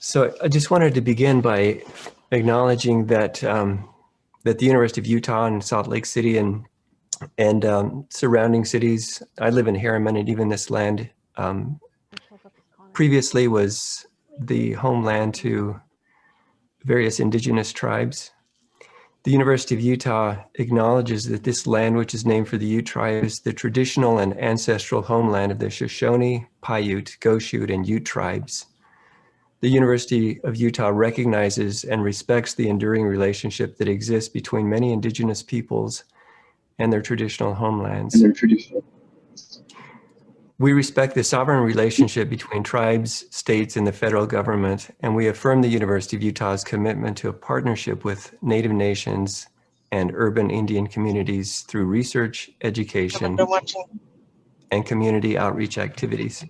So I just wanted to begin by acknowledging that that the University of Utah and Salt Lake City and surrounding cities, I live in Harriman, and even this land previously was the homeland to various indigenous tribes. The University of Utah acknowledges that this land, which is named for the Ute tribe, is the traditional and ancestral homeland of the Shoshone, Paiute, Goshute, and Ute tribes. The University of Utah recognizes and respects the enduring relationship that exists between many indigenous peoples and their traditional homelands. We respect the sovereign relationship between tribes, states, and the federal government, and we affirm the University of Utah's commitment to a partnership with Native nations and urban Indian communities through research, education, and community outreach activities.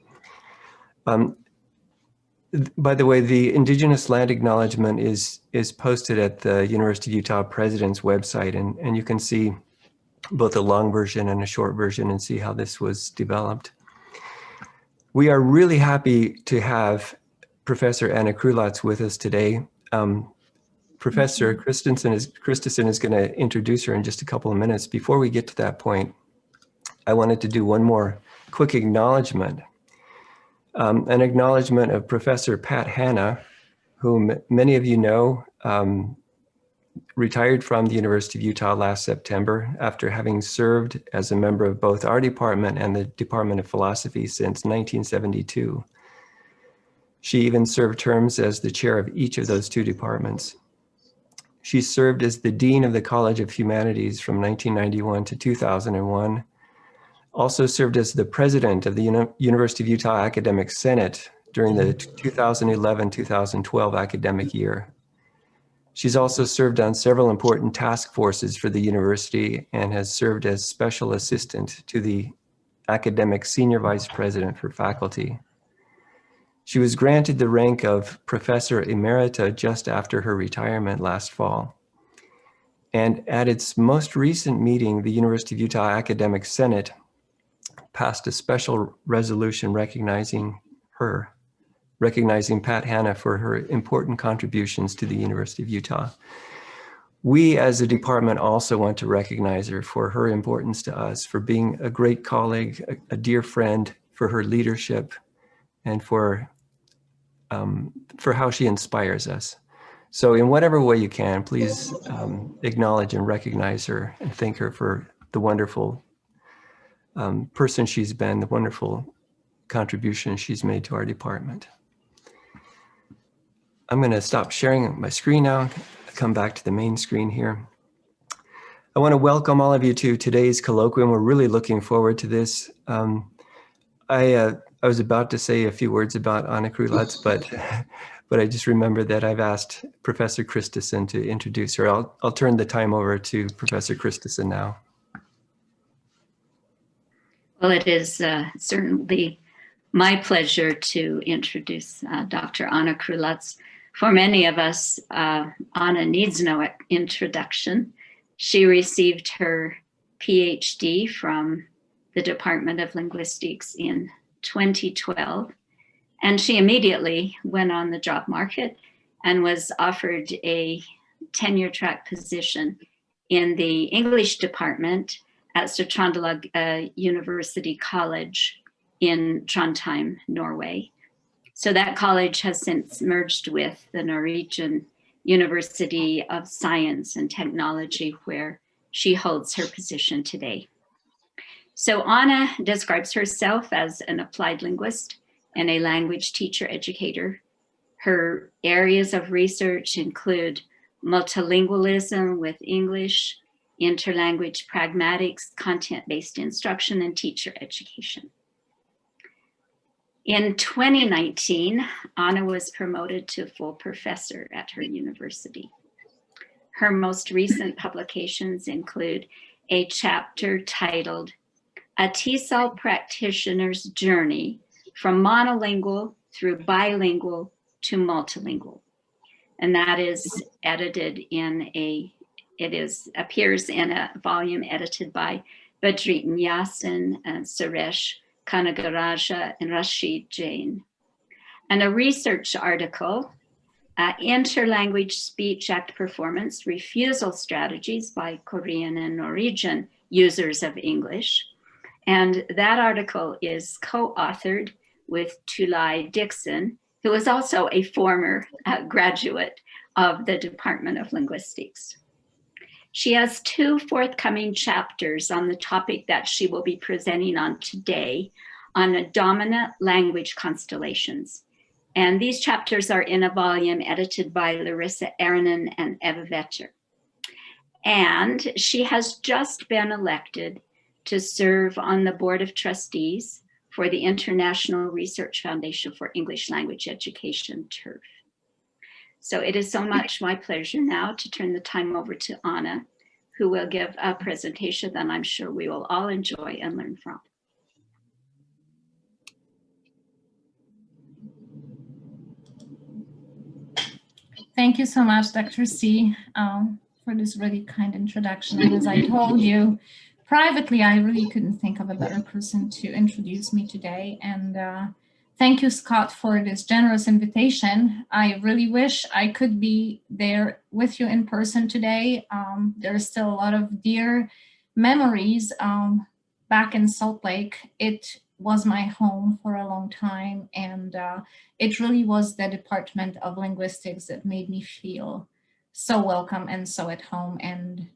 By the way, the Indigenous Land Acknowledgement is posted at the University of Utah President's website, and you can see both a long version and a short version and see how this was developed. We are really happy to have Professor Anna Krulatz with us today. Professor Christensen is going to introduce her in just a couple of minutes. Before we get to that point, I wanted to do one more quick acknowledgement. An acknowledgement of Professor Pat Hanna, whom many of you know, retired from the University of Utah last September after having served as a member of both our department and the Department of Philosophy since 1972. She even served terms as the chair of each of those two departments. She served as the Dean of the College of Humanities from 1991 to 2001, also served as the president of the University of Utah Academic Senate during the 2011-2012 academic year. She's also served on several important task forces for the university and has served as special assistant to the academic senior vice president for faculty. She was granted the rank of Professor Emerita just after her retirement last fall. And at its most recent meeting, the University of Utah Academic Senate passed a special resolution recognizing Pat Hanna for her important contributions to the University of Utah. We as a department also want to recognize her for her importance to us, for being a great colleague, a dear friend, for her leadership, and for how she inspires us. So in whatever way you can, please acknowledge and recognize her and thank her for the wonderful person she's been, the wonderful contribution she's made to our department. I'm going to stop sharing my screen now, come back to the main screen here. I want to welcome all of you to today's colloquium. We're really looking forward to this. I was about to say a few words about Anna Krulatz, but I just remembered that I've asked Professor Christensen to introduce her. I'll turn the time over to Professor Christensen now. Well, it is certainly my pleasure to introduce Dr. Anna Krulatz. For many of us, Anna needs no introduction. She received her PhD from the Department of Linguistics in 2012, and she immediately went on the job market and was offered a tenure track position in the English department at Trøndelag University College in Trondheim, Norway. So that college has since merged with the Norwegian University of Science and Technology, where she holds her position today. So Anna describes herself as an applied linguist and a language teacher educator. Her areas of research include multilingualism with English, interlanguage pragmatics, content-based instruction, and teacher education. In 2019, Anna was promoted to full professor at her university. Her most recent publications include a chapter titled A TESOL Practitioner's Journey from Monolingual through Bilingual to Multilingual. And that is edited appears in a volume edited by Badritten Yasin and Suresh Kanagaraja and Rashid Jain. And a research article Interlanguage Speech Act Performance Refusal Strategies by Korean and Norwegian Users of English. And that article is co-authored with Tulai Dixon, who is also a former graduate of the Department of Linguistics. She has 2 forthcoming chapters on the topic that she will be presenting on today, on the dominant language constellations. And these chapters are in a volume edited by Larissa Aronen and Eva Vetter. And she has just been elected to serve on the Board of Trustees for the International Research Foundation for English Language Education, TERF. So it is so much my pleasure now to turn the time over to Anna, who will give a presentation that I'm sure we will all enjoy and learn from. Thank you so much, Dr. C, for this really kind introduction. And as I told you privately, I really couldn't think of a better person to introduce me today. And thank you, Scott, for this generous invitation. I really wish I could be there with you in person today. There's still a lot of dear memories back in Salt Lake. It was my home for a long time, and it really was the Department of Linguistics that made me feel so welcome and so at home. And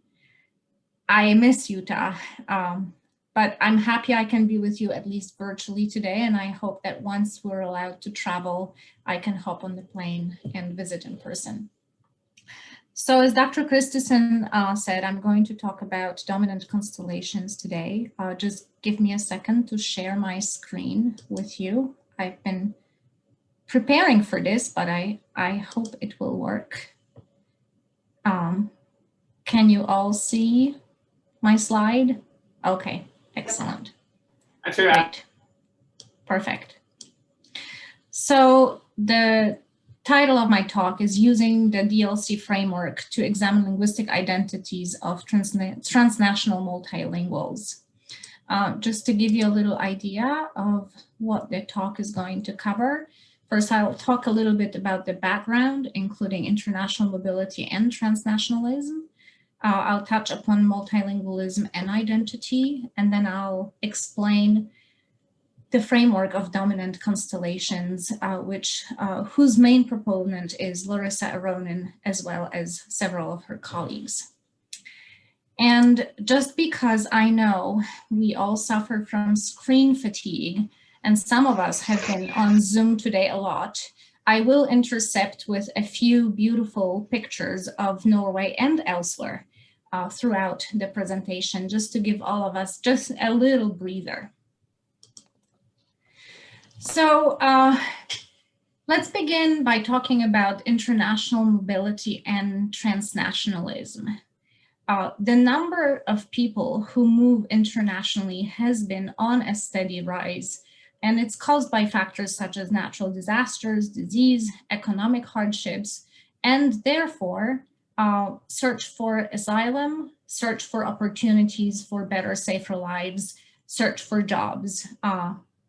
I miss Utah, but I'm happy I can be with you at least virtually today, and I hope that once we're allowed to travel, I can hop on the plane and visit in person. So as Dr. Christensen said, I'm going to talk about dominant constellations today. Just give me a second to share my screen with you. I've been preparing for this, but I hope it will work. Can you all see my slide? Okay, excellent. Great. Perfect. So the title of my talk is Using the DLC Framework to Examine Linguistic Identities of Transnational Multilinguals. Just to give you a little idea of what the talk is going to cover, first I'll talk a little bit about the background, including international mobility and transnationalism. I'll touch upon multilingualism and identity, and then I'll explain the framework of dominant constellations, whose main proponent is Larissa Aronen, as well as several of her colleagues. And just because I know we all suffer from screen fatigue, and some of us have been on Zoom today a lot, I will intercept with a few beautiful pictures of Norway and elsewhere throughout the presentation, just to give all of us just a little breather. So let's begin by talking about international mobility and transnationalism. The number of people who move internationally has been on a steady rise, and it's caused by factors such as natural disasters, disease, economic hardships, and therefore search for asylum, search for opportunities for better, safer lives, search for jobs,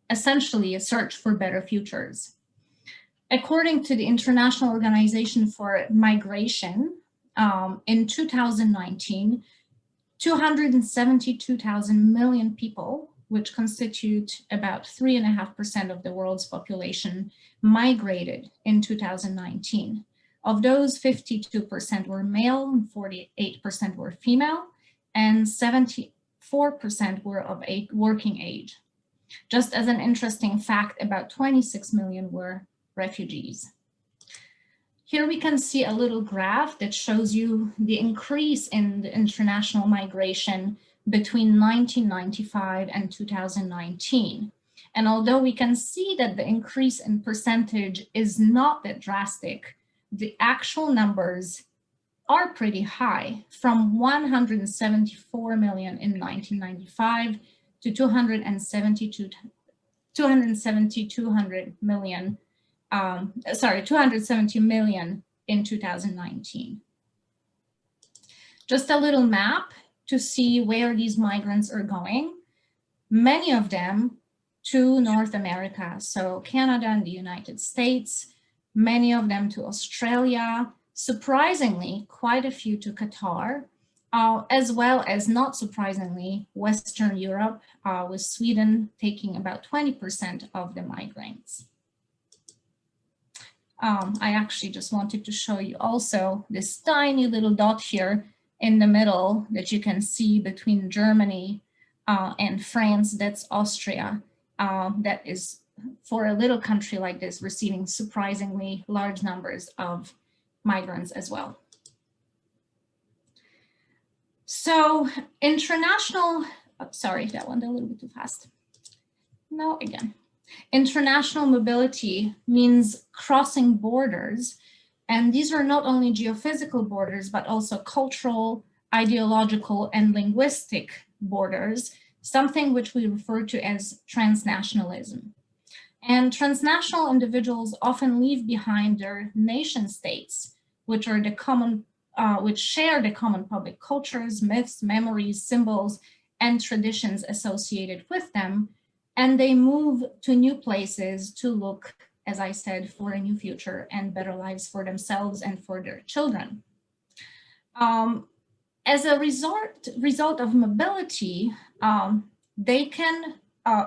essentially a search for better futures. According to the International Organization for Migration, in 2019, 272,000 million people, which constitute about 3.5% of the world's population, migrated in 2019. Of those, 52% were male, and 48% were female, and 74% were of a working age. Just as an interesting fact, about 26 million were refugees. Here we can see a little graph that shows you the increase in the international migration between 1995 and 2019. And although we can see that the increase in percentage is not that drastic, the actual numbers are pretty high, from 174 million in 1995 to 270 million in 2019. Just a little map to see where these migrants are going. Many of them to North America, so Canada and the United States, many of them to Australia, surprisingly, quite a few to Qatar, as well as, not surprisingly, Western Europe, with Sweden taking about 20% of the migrants. I actually just wanted to show you also this tiny little dot here in the middle that you can see between Germany and France. That's Austria. That is, for a little country like this, receiving surprisingly large numbers of migrants as well. So international, sorry, that went a little bit too fast. No, again. International mobility means crossing borders, and these are not only geophysical borders, but also cultural, ideological, and linguistic borders, something which we refer to as transnationalism. And transnational individuals often leave behind their nation states, which are the common, which share the common public cultures, myths, memories, symbols, and traditions associated with them. And they move to new places to look, as I said, for a new future and better lives for themselves and for their children. As a result of mobility, they can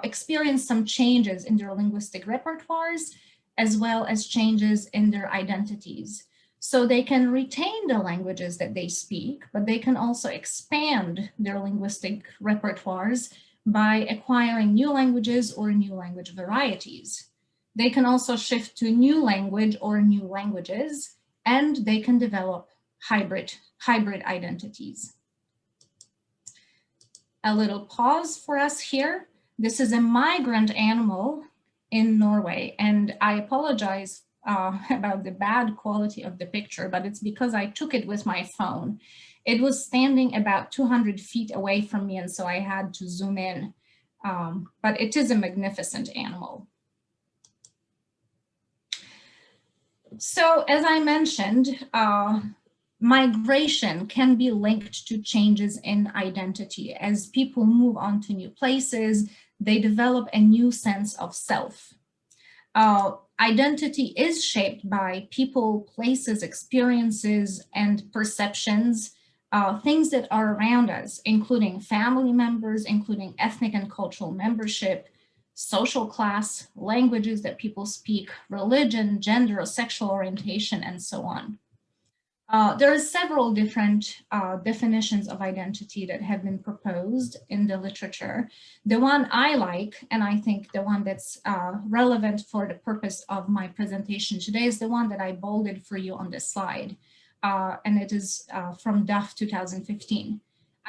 experience some changes in their linguistic repertoires, as well as changes in their identities. So they can retain the languages that they speak, but they can also expand their linguistic repertoires by acquiring new languages or new language varieties. They can also shift to new language or new languages, and they can develop hybrid identities. A little pause for us here. This is a migrant animal in Norway, and I apologize about the bad quality of the picture, but it's because I took it with my phone. It was standing about 200 feet away from me, and so I had to zoom in. But it is a magnificent animal. So, as I mentioned, migration can be linked to changes in identity. As people move on to new places, they develop a new sense of self. Identity is shaped by people, places, experiences, and perceptions, things that are around us, including family members, including ethnic and cultural membership, social class, languages that people speak, religion, gender, sexual orientation, and so on. There are several different definitions of identity that have been proposed in the literature. The one I like, and I think the one that's relevant for the purpose of my presentation today, is the one that I bolded for you on this slide. And it is from Duff 2015.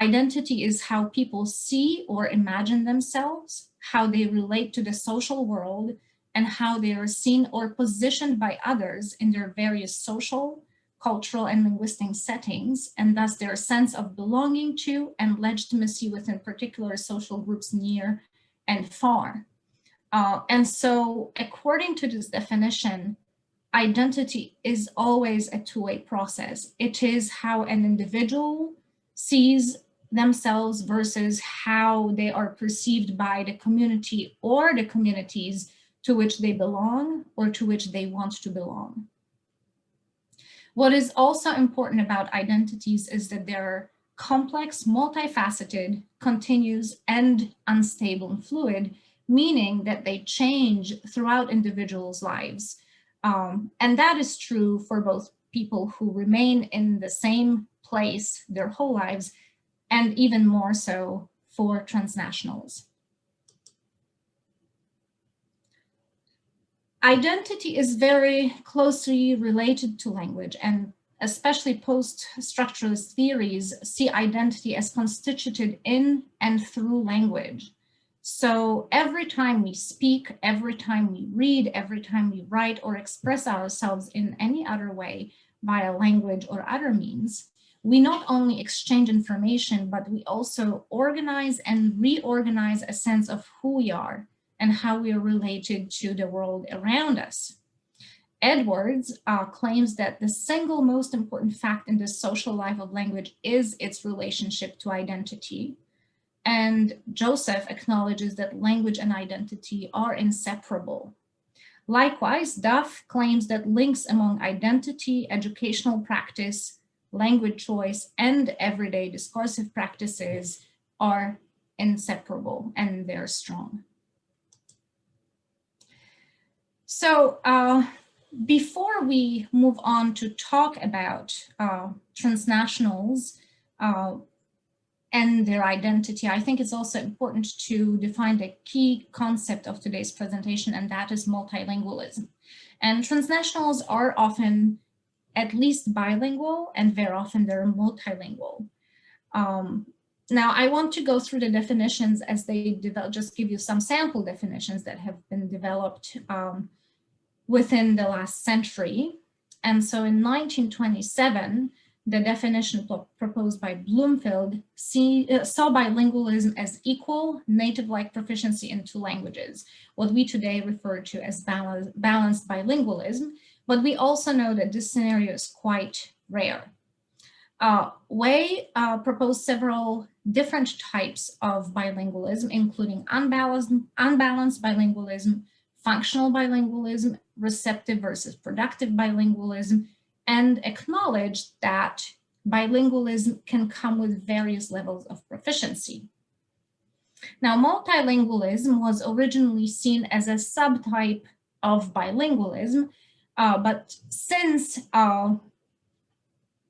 Identity is how people see or imagine themselves, how they relate to the social world, and how they are seen or positioned by others in their various social, cultural, and linguistic settings, and thus their sense of belonging to and legitimacy within particular social groups near and far. And so, according to this definition, identity is always a two-way process. It is how an individual sees themselves versus how they are perceived by the community or the communities to which they belong or to which they want to belong. What is also important about identities is that they're complex, multifaceted, continuous, and unstable and fluid, meaning that they change throughout individuals' lives. And that is true for both people who remain in the same place their whole lives, and even more so for transnationals. Identity is very closely related to language, and especially post-structuralist theories see identity as constituted in and through language. So every time we speak, every time we read, every time we write or express ourselves in any other way via language or other means, we not only exchange information, but we also organize and reorganize a sense of who we are and how we are related to the world around us. Edwards claims that the single most important fact in the social life of language is its relationship to identity. And Joseph acknowledges that language and identity are inseparable. Likewise, Duff claims that links among identity, educational practice, language choice, and everyday discursive practices are inseparable and they're strong. So before we move on to talk about transnationals and their identity, I think it's also important to define the key concept of today's presentation, and that is multilingualism. And transnationals are often at least bilingual, and very often they're multilingual. Now, I want to go through the definitions as they develop, just give you some sample definitions that have been developed within the last century. And so in 1927, the definition proposed by Bloomfield saw bilingualism as equal native-like proficiency in two languages, what we today refer to as balanced bilingualism, but we also know that this scenario is quite rare. Way proposed several different types of bilingualism, including unbalanced bilingualism, functional bilingualism, receptive versus productive bilingualism, and acknowledged that bilingualism can come with various levels of proficiency. Now, multilingualism was originally seen as a subtype of bilingualism, but since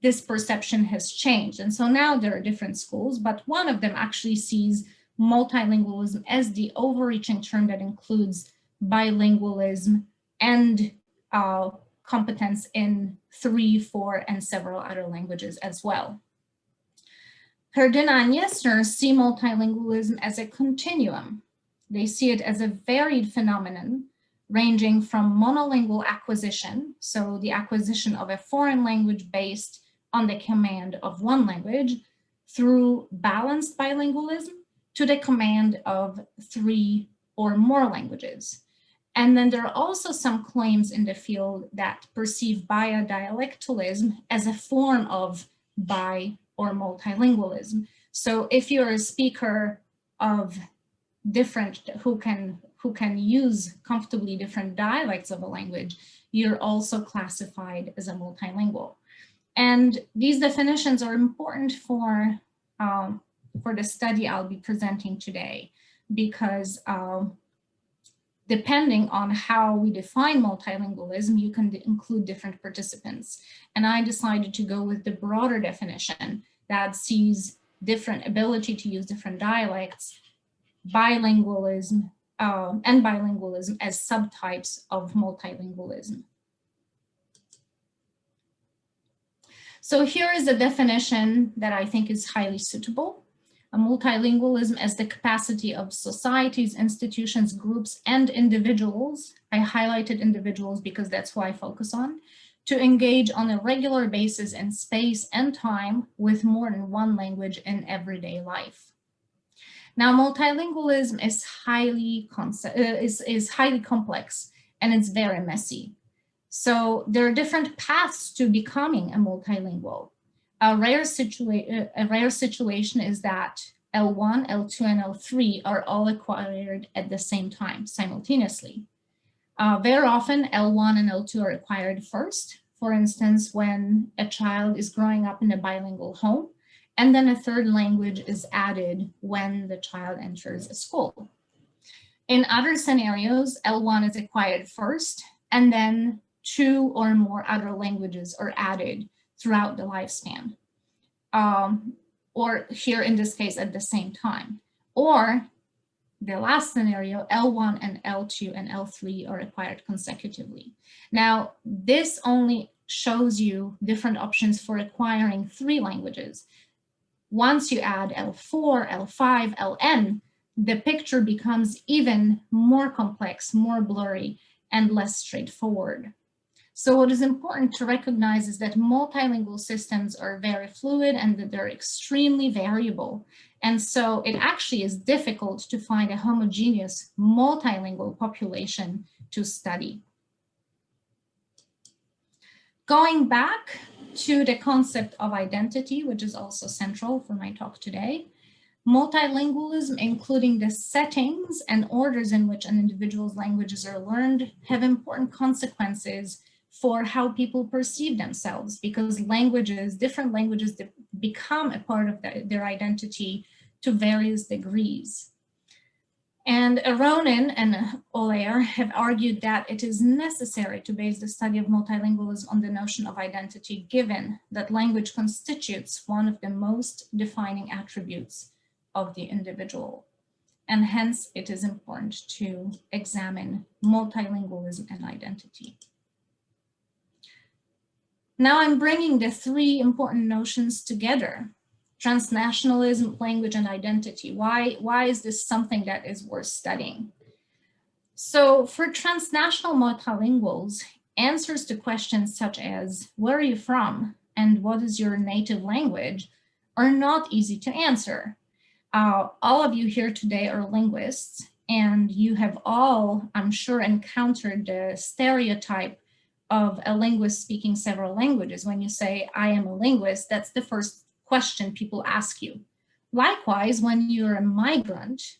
this perception has changed, and so now there are different schools, but one of them actually sees multilingualism as the overreaching term that includes bilingualism and competence in 3, 4, and several other languages as well. Herdina and Yesner see multilingualism as a continuum. They see it as a varied phenomenon ranging from monolingual acquisition, so the acquisition of a foreign language based on the command of one language, through balanced bilingualism to the command of 3 or more languages. And then there are also some claims in the field that perceive bidialectalism as a form of bi or multilingualism. So if you're a speaker of different, who can use comfortably different dialects of a language, you're also classified as a multilingual. And these definitions are important for the study I'll be presenting today, because depending on how we define multilingualism, you can include different participants. And I decided to go with the broader definition that sees different ability to use different dialects, bilingualism, and bilingualism as subtypes of multilingualism. So here is a definition that I think is highly suitable. A multilingualism as the capacity of societies, institutions, groups, and individuals, I highlighted individuals because that's who I focus on, to engage on a regular basis in space and time with more than one language in everyday life. Now, multilingualism is highly complex, and it's very messy. So there are different paths to becoming a multilingual. A rare situation is that L1, L2, and L3 are all acquired at the same time, simultaneously. Very often, L1 and L2 are acquired first. For instance, when a child is growing up in a bilingual home, and then a third language is added when the child enters a school. In other scenarios, L1 is acquired first, and then 2 or more other languages are added throughout the lifespan, or here in this case at the same time. Or the last scenario, L1 and L2 and L3 are acquired consecutively. Now, this only shows you different options for acquiring 3 languages. Once you add L4, L5, Ln, the picture becomes even more complex, more blurry, and less straightforward. So what is important to recognize is that multilingual systems are very fluid and that they're extremely variable. And so it actually is difficult to find a homogeneous multilingual population to study. Going back to the concept of identity, which is also central for my talk today, Multilingualism, including the settings and orders in which an individual's languages are learned, have important consequences for how people perceive themselves, because languages, different languages, become a part of their identity to various degrees. And Aronin and Olair have argued that it is necessary to base the study of multilingualism on the notion of identity, given that language constitutes one of the most defining attributes of the individual. And hence, it is important to examine multilingualism and identity. Now I'm bringing the three important notions together: transnationalism, language, and identity. Why is this something that is worth studying? So for transnational multilinguals, answers to questions such as, where are you from and what is your native language, are not easy to answer. All of you here today are linguists, and you have all, I'm sure, encountered the stereotype of a linguist speaking several languages. When you say, I am a linguist, that's the first question people ask you. Likewise, when you're a migrant,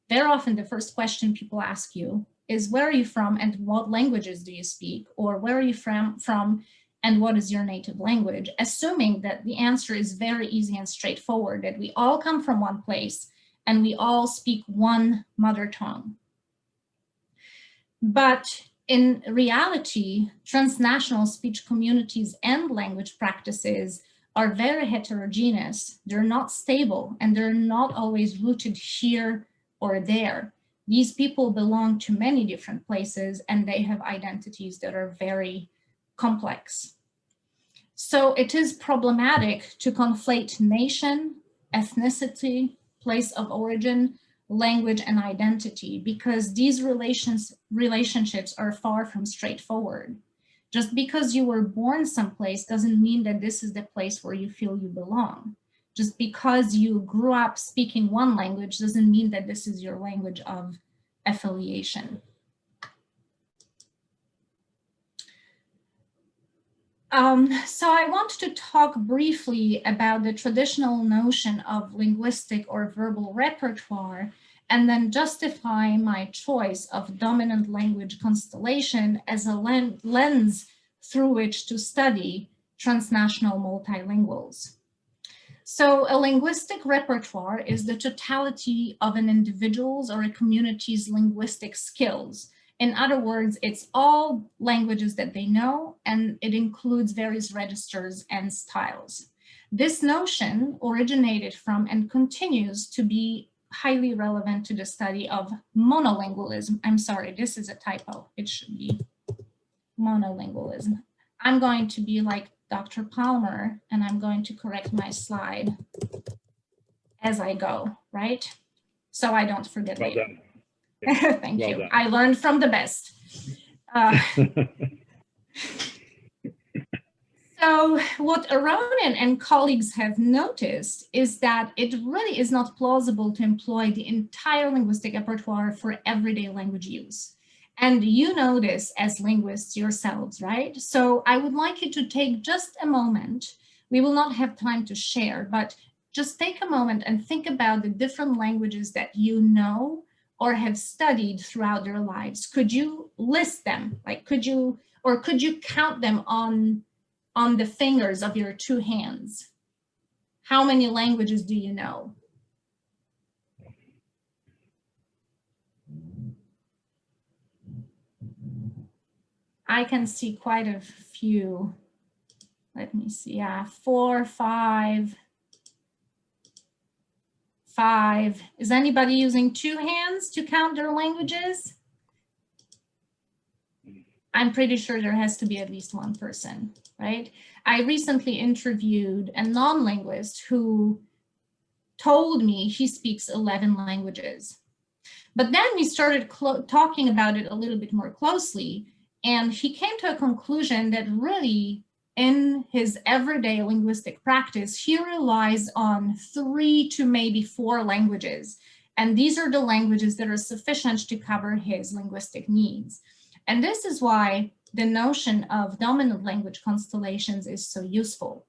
very often the first question people ask you is, where are you from and what languages do you speak? Or where are you from and what is your native language? Assuming that the answer is very easy and straightforward, that we all come from one place and we all speak one mother tongue. But in reality, transnational speech communities and language practices are very heterogeneous. They're not stable, and they're not always rooted here or there. These people belong to many different places, and they have identities that are very complex. So it is problematic to conflate nation, ethnicity, place of origin, language, and identity, because these relationships are far from straightforward. Just because you were born someplace doesn't mean that this is the place where you feel you belong. Just because you grew up speaking one language doesn't mean that this is your language of affiliation. So I want to talk briefly about the traditional notion of linguistic or verbal repertoire, and then justify my choice of dominant language constellation as a lens through which to study transnational multilinguals. So a linguistic repertoire is the totality of an individual's or a community's linguistic skills. In other words, it's all languages that they know, and it includes various registers and styles. This notion originated from and continues to be highly relevant to the study of monolingualism. I'm sorry, this is a typo. It should be monolingualism. I'm going to be like Dr. Palmer, and I'm going to correct my slide as I go, right? So I don't forget later. Thank you. I learned from the best. So what Aronin and colleagues have noticed is that it really is not plausible to employ the entire linguistic repertoire for everyday language use. And you know this as linguists yourselves, right? So I would like you to take just a moment. We will not have time to share, but just take a moment and think about the different languages that you know or have studied throughout your lives. Could you list them? Like, could you count them on the fingers of your two hands? How many languages do you know? I can see quite a few. Let me see, yeah, 4, 5. Is anybody using two hands to count their languages? I'm pretty sure there has to be at least one person, right? I recently interviewed a non-linguist who told me he speaks 11 languages. But then we started talking about it a little bit more closely, and he came to a conclusion that really, in his everyday linguistic practice, he relies on 3 to maybe 4 languages. And these are the languages that are sufficient to cover his linguistic needs. And this is why the notion of dominant language constellations is so useful.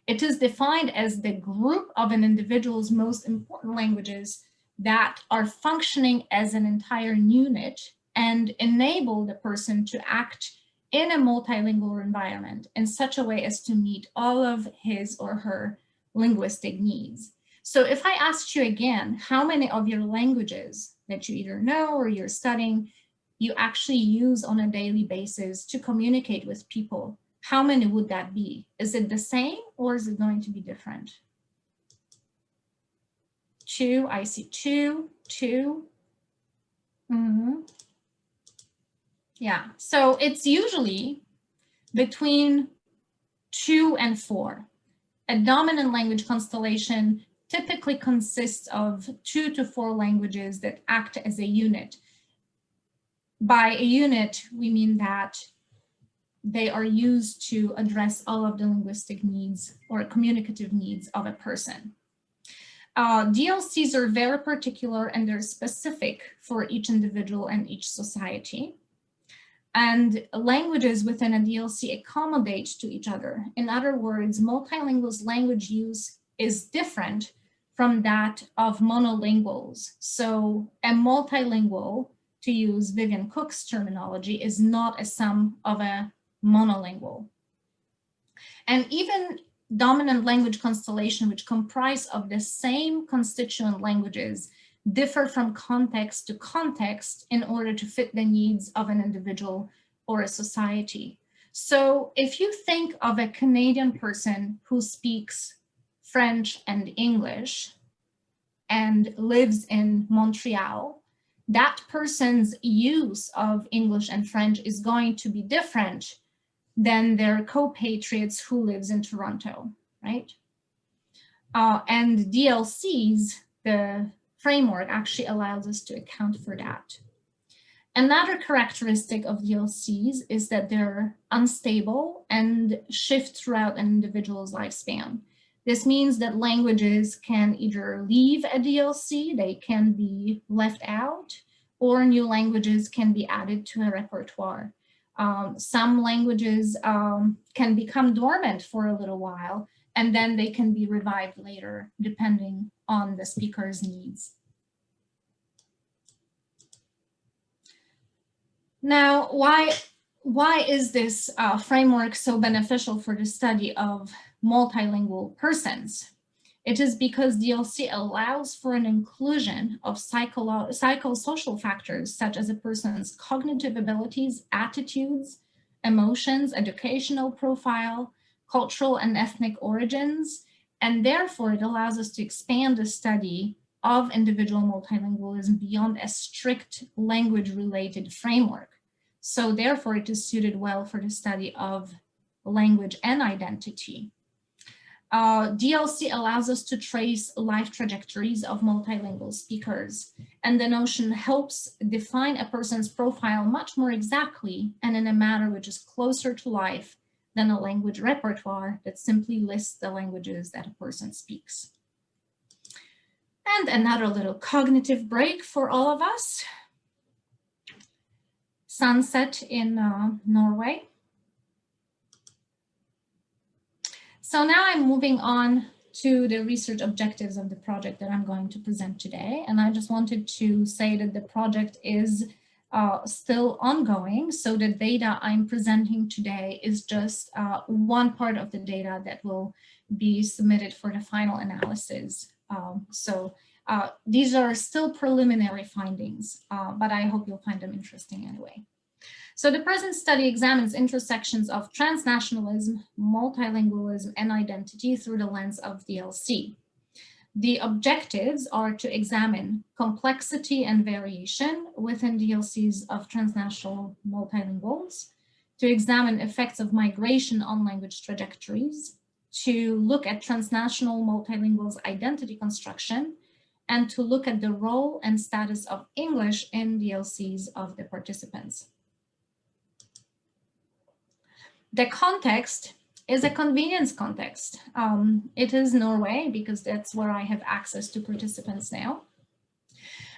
It is defined as the group of an individual's most important languages that are functioning as an entire unit and enable the person to act in a multilingual environment in such a way as to meet all of his or her linguistic needs. So if I asked you again, how many of your languages that you either know or you're studying, you actually use on a daily basis to communicate with people, how many would that be? Is it the same or is it going to be different? 2, I see 2, 2. Yeah, so it's usually between 2 and 4. A dominant language constellation typically consists of 2 to 4 languages that act as a unit. By a unit, we mean that they are used to address all of the linguistic needs or communicative needs of a person. DLCs are very particular and they're specific for each individual and each society. And languages within a DLC accommodate to each other. In other words, multilinguals language use is different from that of monolinguals. So a multilingual, to use Vivian Cook's terminology, is not a sum of a monolingual. And even dominant language constellation, which comprise of the same constituent languages, differ from context to context in order to fit the needs of an individual or a society. So if you think of a Canadian person who speaks French and English and lives in Montreal, that person's use of English and French is going to be different than their compatriots who lives in Toronto, right? And DLCs, the framework, actually allows us to account for that. Another characteristic of DLCs is that they're unstable and shift throughout an individual's lifespan. This means that languages can either leave a DLC, they can be left out, or new languages can be added to a repertoire. Some languages can become dormant for a little while, and then they can be revived later, depending on the speaker's needs. Now, why is this framework so beneficial for the study of multilingual persons? It is because DLC allows for an inclusion of psychosocial factors such as a person's cognitive abilities, attitudes, emotions, educational profile, cultural and ethnic origins, and therefore it allows us to expand the study of individual multilingualism beyond a strict language-related framework. So therefore it is suited well for the study of language and identity. DLC allows us to trace life trajectories of multilingual speakers, and the notion helps define a person's profile much more exactly and in a manner which is closer to life than a language repertoire that simply lists the languages that a person speaks. And another little cognitive break for all of us. Sunset in Norway. So now I'm moving on to the research objectives of the project that I'm going to present today. And I just wanted to say that the project is still ongoing. So the data I'm presenting today is just one part of the data that will be submitted for the final analysis. These are still preliminary findings, but I hope you'll find them interesting anyway. So the present study examines intersections of transnationalism, multilingualism, and identity through the lens of DLC. The objectives are to examine complexity and variation within DLCs of transnational multilinguals, to examine effects of migration on language trajectories, to look at transnational multilinguals identity construction, and to look at the role and status of English in DLCs of the participants. The context is a convenience context. It is Norway because that's where I have access to participants now.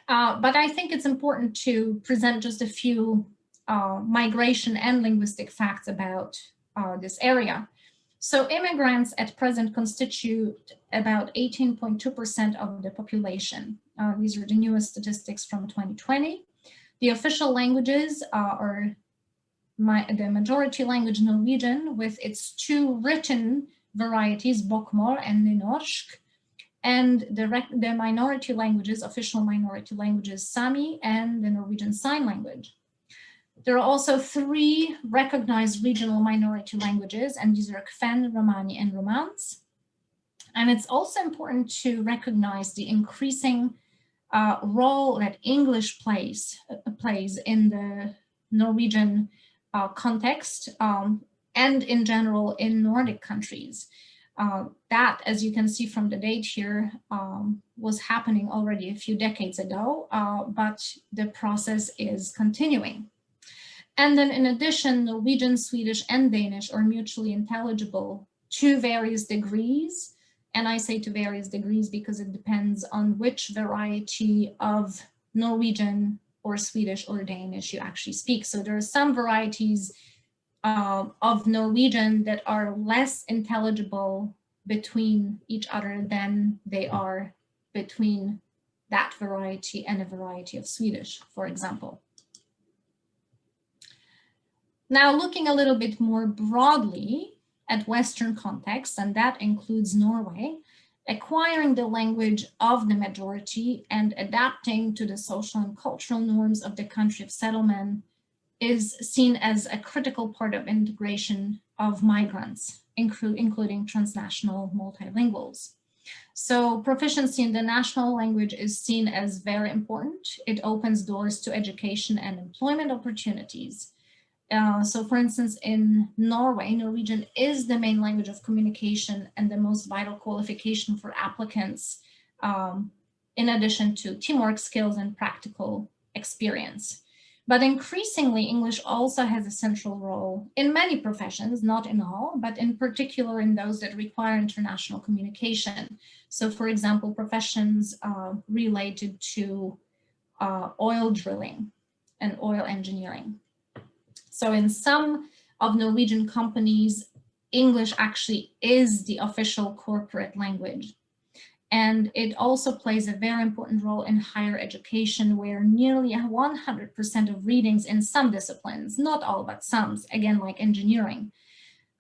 But I think it's important to present just a few migration and linguistic facts about this area. So immigrants at present constitute about 18.2% of the population. These are the newest statistics from 2020. The official languages are the majority language Norwegian with its two written varieties, bokmål and nynorsk, and the minority languages, official minority languages, Sami and the Norwegian Sign Language. There are also three recognized regional minority languages, and these are Kven, Romani, and Romance. And it's also important to recognize the increasing role that English plays in the Norwegian context and in general in Nordic countries. That, as you can see from the date here, was happening already a few decades ago, but the process is continuing. And then in addition, Norwegian, Swedish, and Danish are mutually intelligible to various degrees. And I say to various degrees because it depends on which variety of Norwegian or Swedish or Danish you actually speak. So there are some varieties of Norwegian that are less intelligible between each other than they are between that variety and a variety of Swedish, for example. Now, looking a little bit more broadly at Western contexts, and that includes Norway, acquiring the language of the majority and adapting to the social and cultural norms of the country of settlement is seen as a critical part of integration of migrants, including transnational multilinguals. So proficiency in the national language is seen as very important. It opens doors to education and employment opportunities. So for instance, in Norway, Norwegian is the main language of communication and the most vital qualification for applicants, in addition to teamwork skills and practical experience. But increasingly, English also has a central role in many professions, not in all, but in particular in those that require international communication. So for example, professions related to oil drilling and oil engineering. So in some of Norwegian companies, English actually is the official corporate language. And it also plays a very important role in higher education, where nearly 100% of readings in some disciplines, not all, but some, again, like engineering,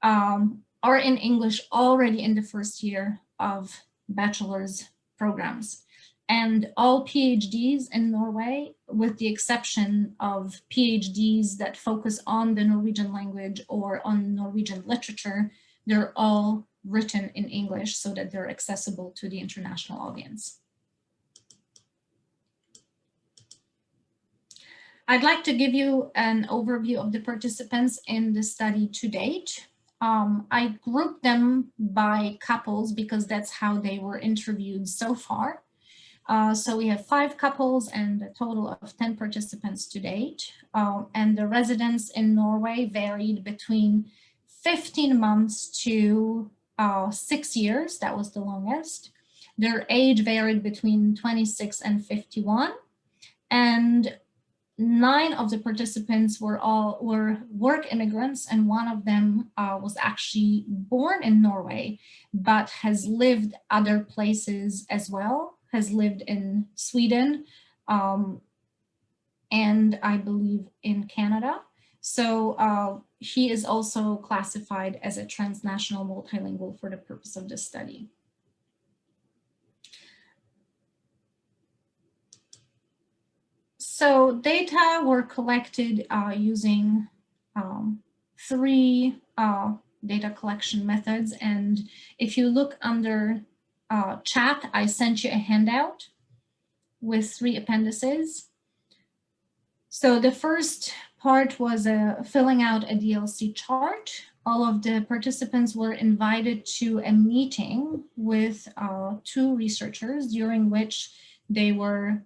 are in English already in the first year of bachelor's programs. And all PhDs in Norway, with the exception of PhDs that focus on the Norwegian language or on Norwegian literature, they're all written in English so that they're accessible to the international audience. I'd like to give you an overview of the participants in the study to date. I grouped them by couples because that's how they were interviewed so far. So we have 5 couples and a total of 10 participants to date. And the residence in Norway varied between 15 months to 6 years. That was the longest. Their age varied between 26 and 51. And 9 of the participants were work immigrants, and one of them was actually born in Norway, but has lived other places as well. Has lived in Sweden and I believe in Canada. So he is also classified as a transnational multilingual for the purpose of this study. So data were collected using 3 data collection methods. And if you look under chat, I sent you a handout with 3 appendices. So the first part was filling out a DLC chart. All of the participants were invited to a meeting with 2 researchers, during which they were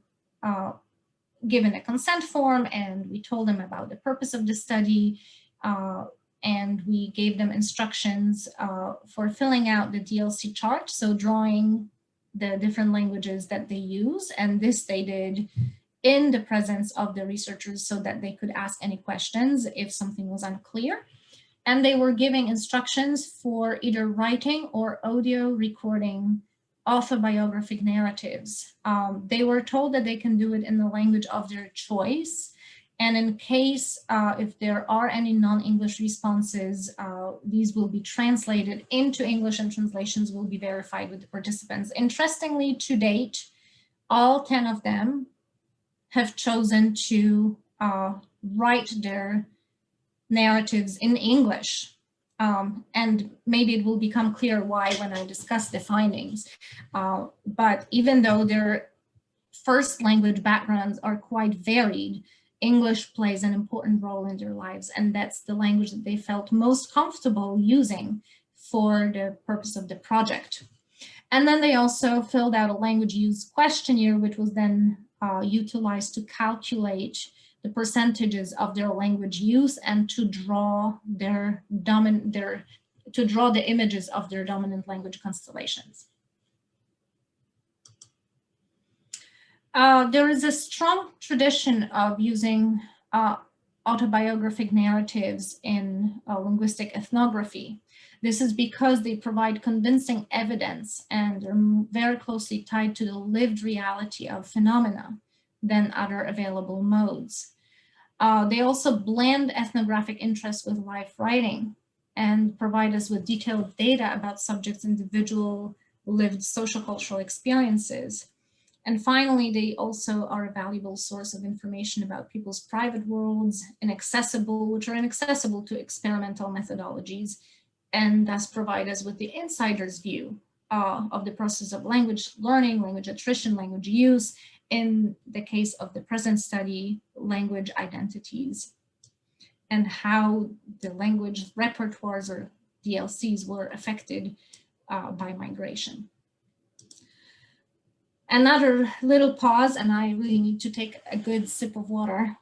given a consent form, and we told them about the purpose of the study, and we gave them instructions for filling out the DLC chart, so drawing the different languages that they use, and this they did in the presence of the researchers so that they could ask any questions if something was unclear. and they were giving instructions for either writing or audio recording autobiographic narratives. They were told that they can do it in the language of their choice. And in case, if there are any non-English responses, these will be translated into English and translations will be verified with the participants. Interestingly, to date, all 10 of them have chosen to write their narratives in English. And maybe it will become clear why when I discuss the findings. But even though their first language backgrounds are quite varied, English plays an important role in their lives, and that's the language that they felt most comfortable using for the purpose of the project. And then they also filled out a language use questionnaire, which was then utilized to calculate the percentages of their language use and to draw the images of their dominant language constellations. There is a strong tradition of using autobiographic narratives in linguistic ethnography. This is because they provide convincing evidence and are very closely tied to the lived reality of phenomena than other available modes. They also blend ethnographic interest with life writing and provide us with detailed data about subjects' individual lived sociocultural experiences. And finally, they also are a valuable source of information about people's private worlds, which are inaccessible to experimental methodologies, and thus provide us with the insider's view of the process of language learning, language attrition, language use, in the case of the present study, language identities, and how the language repertoires or DLCs were affected by migration. Another little pause, and I really need to take a good sip of water.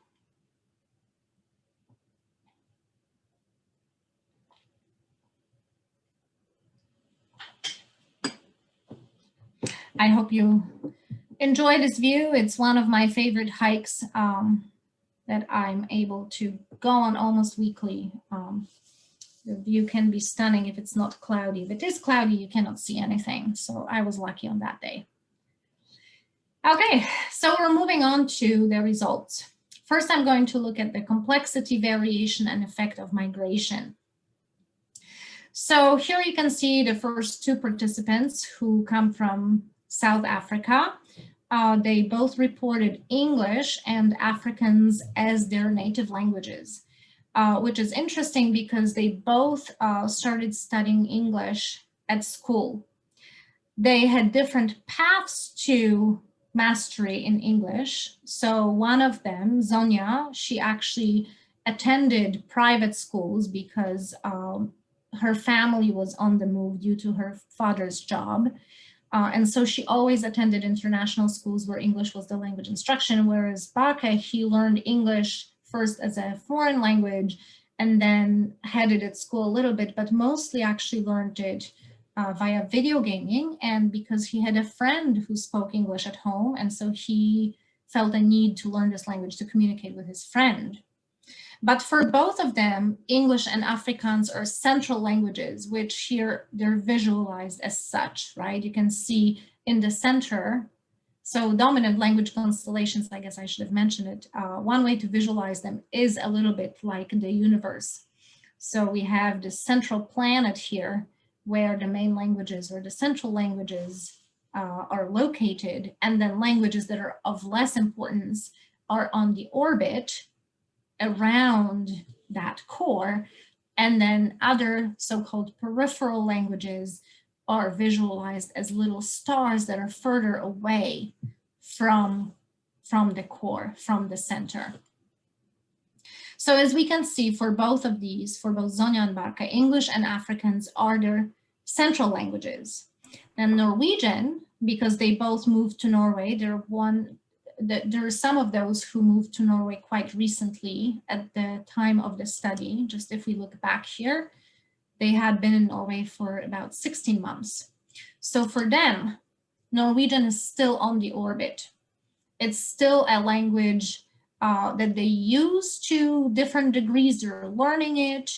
I hope you enjoy this view. It's one of my favorite hikes that I'm able to go on almost weekly. The view can be stunning if it's not cloudy. If it is cloudy, you cannot see anything. So I was lucky on that day. Okay, so we're moving on to the results. First, I'm going to look at the complexity, variation, and effect of migration. So here you can see the first two participants who come from South Africa. They both reported English and Afrikaans as their native languages, which is interesting because they both started studying English at school. They had different paths to mastery in English. So one of them, Zonia, she actually attended private schools because her family was on the move due to her father's job. And so she always attended international schools where English was the language instruction, whereas Barke, he learned English first as a foreign language and then had it at school a little bit, but mostly actually learned it via video gaming, and because he had a friend who spoke English at home, and so he felt a need to learn this language to communicate with his friend. But for both of them, English and Afrikaans are central languages, which here they're visualized as such, right? You can see in the center, so dominant language constellations, I guess I should have mentioned it. One way to visualize them is a little bit like the universe. So we have the central planet here, where the main languages or the central languages are located, and then languages that are of less importance are on the orbit around that core, and then other so-called peripheral languages are visualized as little stars that are further away from the core, from the center. So as we can see for both of these, for both Zonia and Barke, English and Afrikaans are their central languages. And Norwegian, because they both moved to Norway, there are some of those who moved to Norway quite recently at the time of the study. Just if we look back here, they had been in Norway for about 16 months. So for them, Norwegian is still on the orbit. It's still a language that they use to different degrees. They're learning it.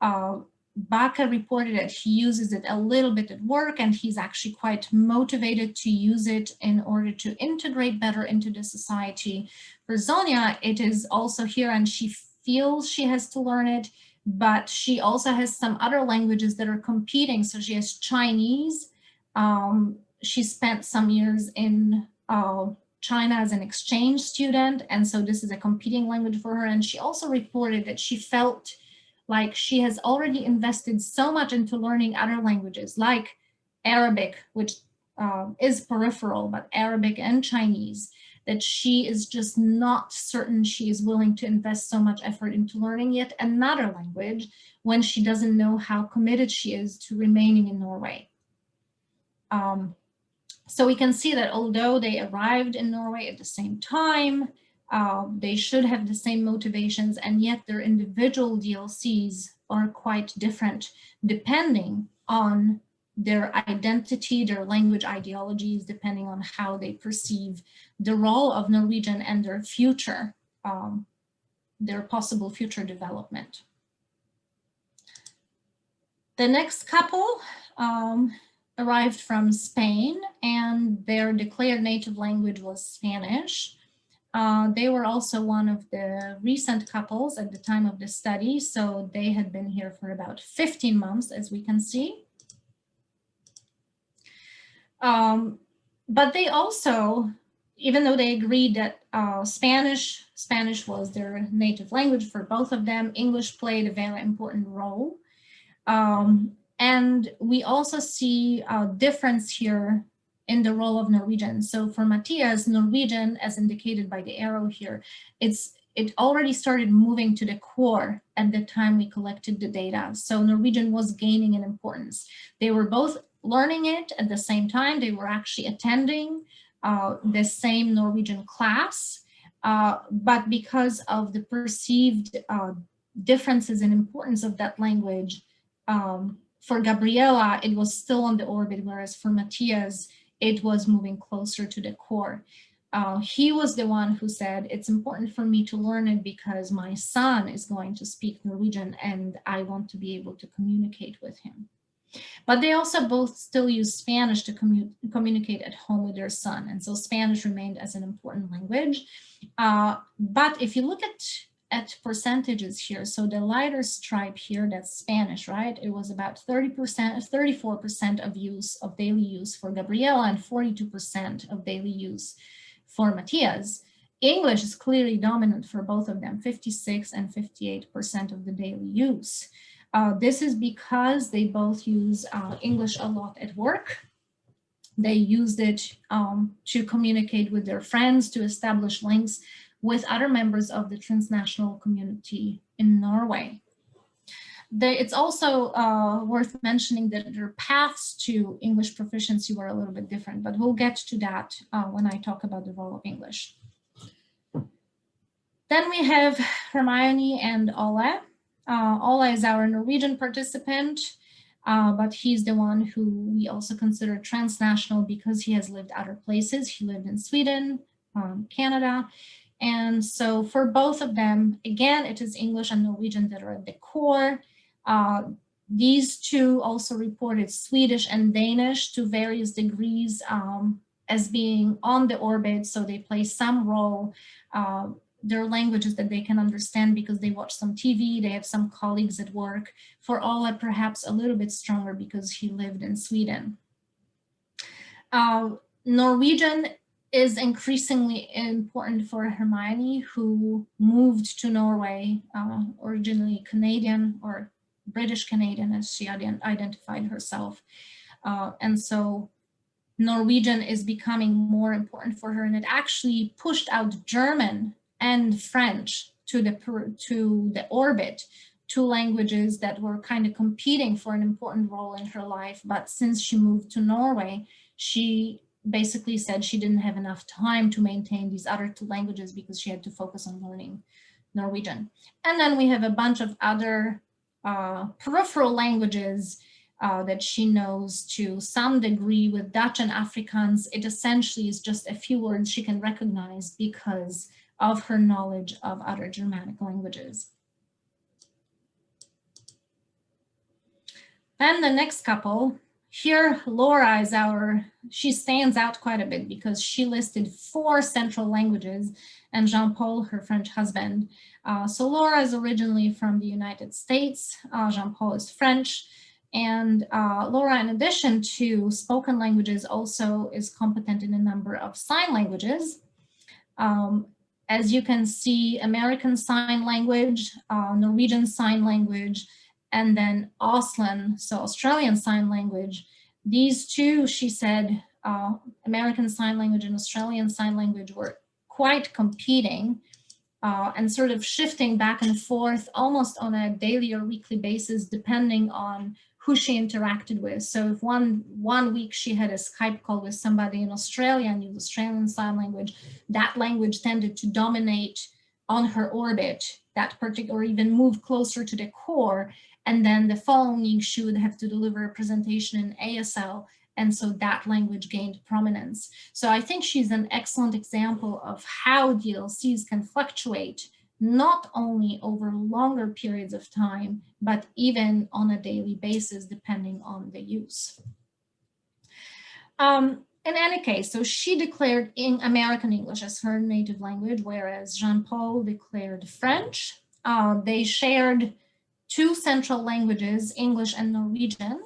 Baca reported that he uses it a little bit at work, and he's actually quite motivated to use it in order to integrate better into the society. For Zonia, it is also here, and she feels she has to learn it, but she also has some other languages that are competing. So she has Chinese. She spent some years in China as an exchange student, and so this is a competing language for her. And she also reported that she felt like she has already invested so much into learning other languages like Arabic, which is peripheral, but Arabic and Chinese, that she is just not certain she is willing to invest so much effort into learning yet another language when she doesn't know how committed she is to remaining in Norway. So we can see that although they arrived in Norway at the same time, they should have the same motivations, and yet their individual DLCs are quite different depending on their identity, their language ideologies, depending on how they perceive the role of Norwegian and their future, their possible future development. The next couple arrived from Spain, and their declared native language was Spanish. They were also one of the recent couples at the time of the study, so they had been here for about 15 months, as we can see. But they also, even though they agreed that Spanish was their native language for both of them, English played a very important role. And we also see a difference here in the role of Norwegian. So for Matthias, Norwegian, as indicated by the arrow here, it already started moving to the core at the time we collected the data. So Norwegian was gaining in importance. They were both learning it at the same time. They were actually attending the same Norwegian class, but because of the perceived differences in importance of that language, for Gabriela, it was still on the orbit, whereas for Matthias, it was moving closer to the core. He was the one who said, it's important for me to learn it because my son is going to speak Norwegian and I want to be able to communicate with him. But they also both still use Spanish to communicate at home with their son. And so Spanish remained as an important language. But if you look at percentages here, so the lighter stripe here, that's Spanish, right? It was about 34% of daily use for Gabriela and 42% of daily use for Matthias. English is clearly dominant for both of them, 56 and 58% of the daily use. This is because they both use English a lot at work. They used it to communicate with their friends, to establish links with other members of the transnational community in Norway. It's also worth mentioning that their paths to English proficiency were a little bit different, but we'll get to that when I talk about the role of English. Then we have Hermione and Ole. Ole is our Norwegian participant, but he's the one who we also consider transnational because he has lived other places. He lived in Sweden, Canada. And so for both of them, again, it is English and Norwegian that are at the core. These two also reported Swedish and Danish to various degrees as being on the orbit, so they play some role. They're languages that they can understand because they watch some TV, they have some colleagues at work. For Ole, perhaps a little bit stronger because he lived in Sweden. Norwegian is increasingly important for Hermione, who moved to Norway, originally Canadian or British Canadian, as she identified herself. And so Norwegian is becoming more important for her, and it actually pushed out German and French to the orbit, two languages that were kind of competing for an important role in her life. But since she moved to Norway, she basically said she didn't have enough time to maintain these other two languages because she had to focus on learning Norwegian. And then we have a bunch of other peripheral languages that she knows to some degree. With Dutch and Afrikaans, it essentially is just a few words she can recognize because of her knowledge of other Germanic languages. And the next couple, here Laura is she stands out quite a bit because she listed 4 central languages, and Jean-Paul, her French husband. So Laura is originally from the United States, Jean-Paul is French, and Laura, in addition to spoken languages, also is competent in a number of sign languages. As you can see, American Sign Language, Norwegian Sign Language, and then Auslan, so Australian Sign Language. These two, she said, American Sign Language and Australian Sign Language were quite competing and sort of shifting back and forth almost on a daily or weekly basis, depending on who she interacted with. So if one week she had a Skype call with somebody in Australia and used Australian Sign Language, that language tended to dominate on her orbit, that particular, or even move closer to the core. And then the following week she would have to deliver a presentation in ASL. And so that language gained prominence. So I think she's an excellent example of how DLCs can fluctuate, not only over longer periods of time, but even on a daily basis, depending on the use. In any case, so she declared in American English as her native language, whereas Jean-Paul declared French. They shared 2 central languages, English and Norwegian.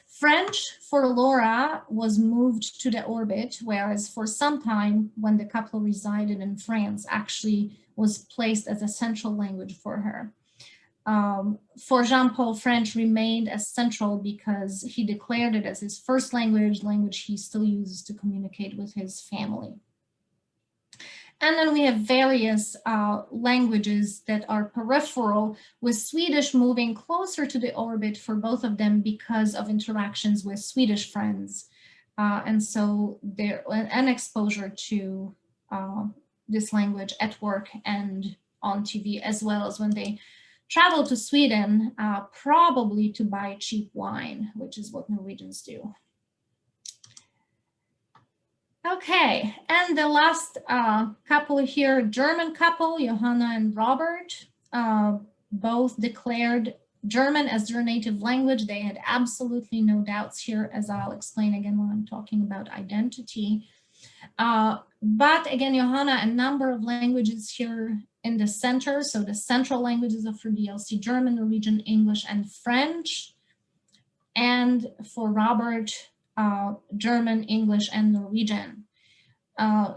French for Laura was moved to the orbit, whereas for some time when the couple resided in France, actually was placed as a central language for her. For Jean-Paul, French remained as central because he declared it as his first language he still uses to communicate with his family. And then we have various languages that are peripheral, with Swedish moving closer to the orbit for both of them because of interactions with Swedish friends. And so there an exposure to this language at work and on TV, as well as when they travel to Sweden, probably to buy cheap wine, which is what Norwegians do. Okay, and the last couple here, German couple, Johanna and Robert, both declared German as their native language. They had absolutely no doubts here, as I'll explain again when I'm talking about identity. But again, Johanna, a number of languages here in the center. So the central languages of her DLC, German, Norwegian, English, and French. And for Robert, German, English, and Norwegian.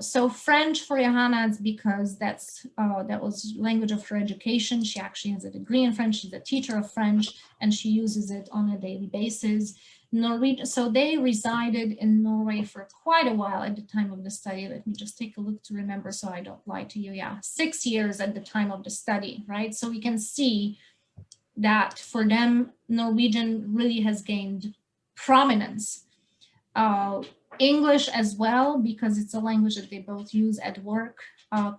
So French for Johanna is because that was language of her education. She actually has a degree in French. She's a teacher of French, and she uses it on a daily basis. Norwegian, so they resided in Norway for quite a while at the time of the study. Let me just take a look to remember so I don't lie to you. Yeah, 6 years at the time of the study, right? So we can see that for them, Norwegian really has gained prominence. English as well, because it's a language that they both use at work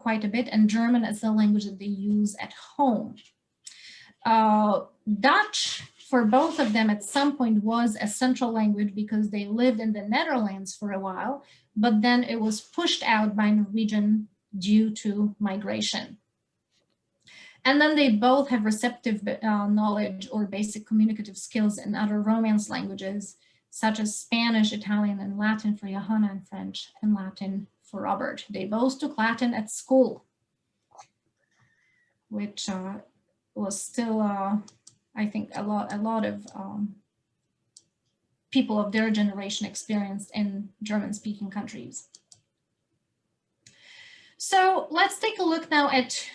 quite a bit, and German is the language that they use at home. Dutch, for both of them at some point, was a central language because they lived in the Netherlands for a while, but then it was pushed out by Norwegian due to migration. And then they both have receptive knowledge or basic communicative skills in other Romance languages, such as Spanish, Italian, and Latin for Johanna, and French and Latin for Robert. They both took Latin at school, which was still, I think, a lot of people of their generation experienced in German-speaking countries. So let's take a look now at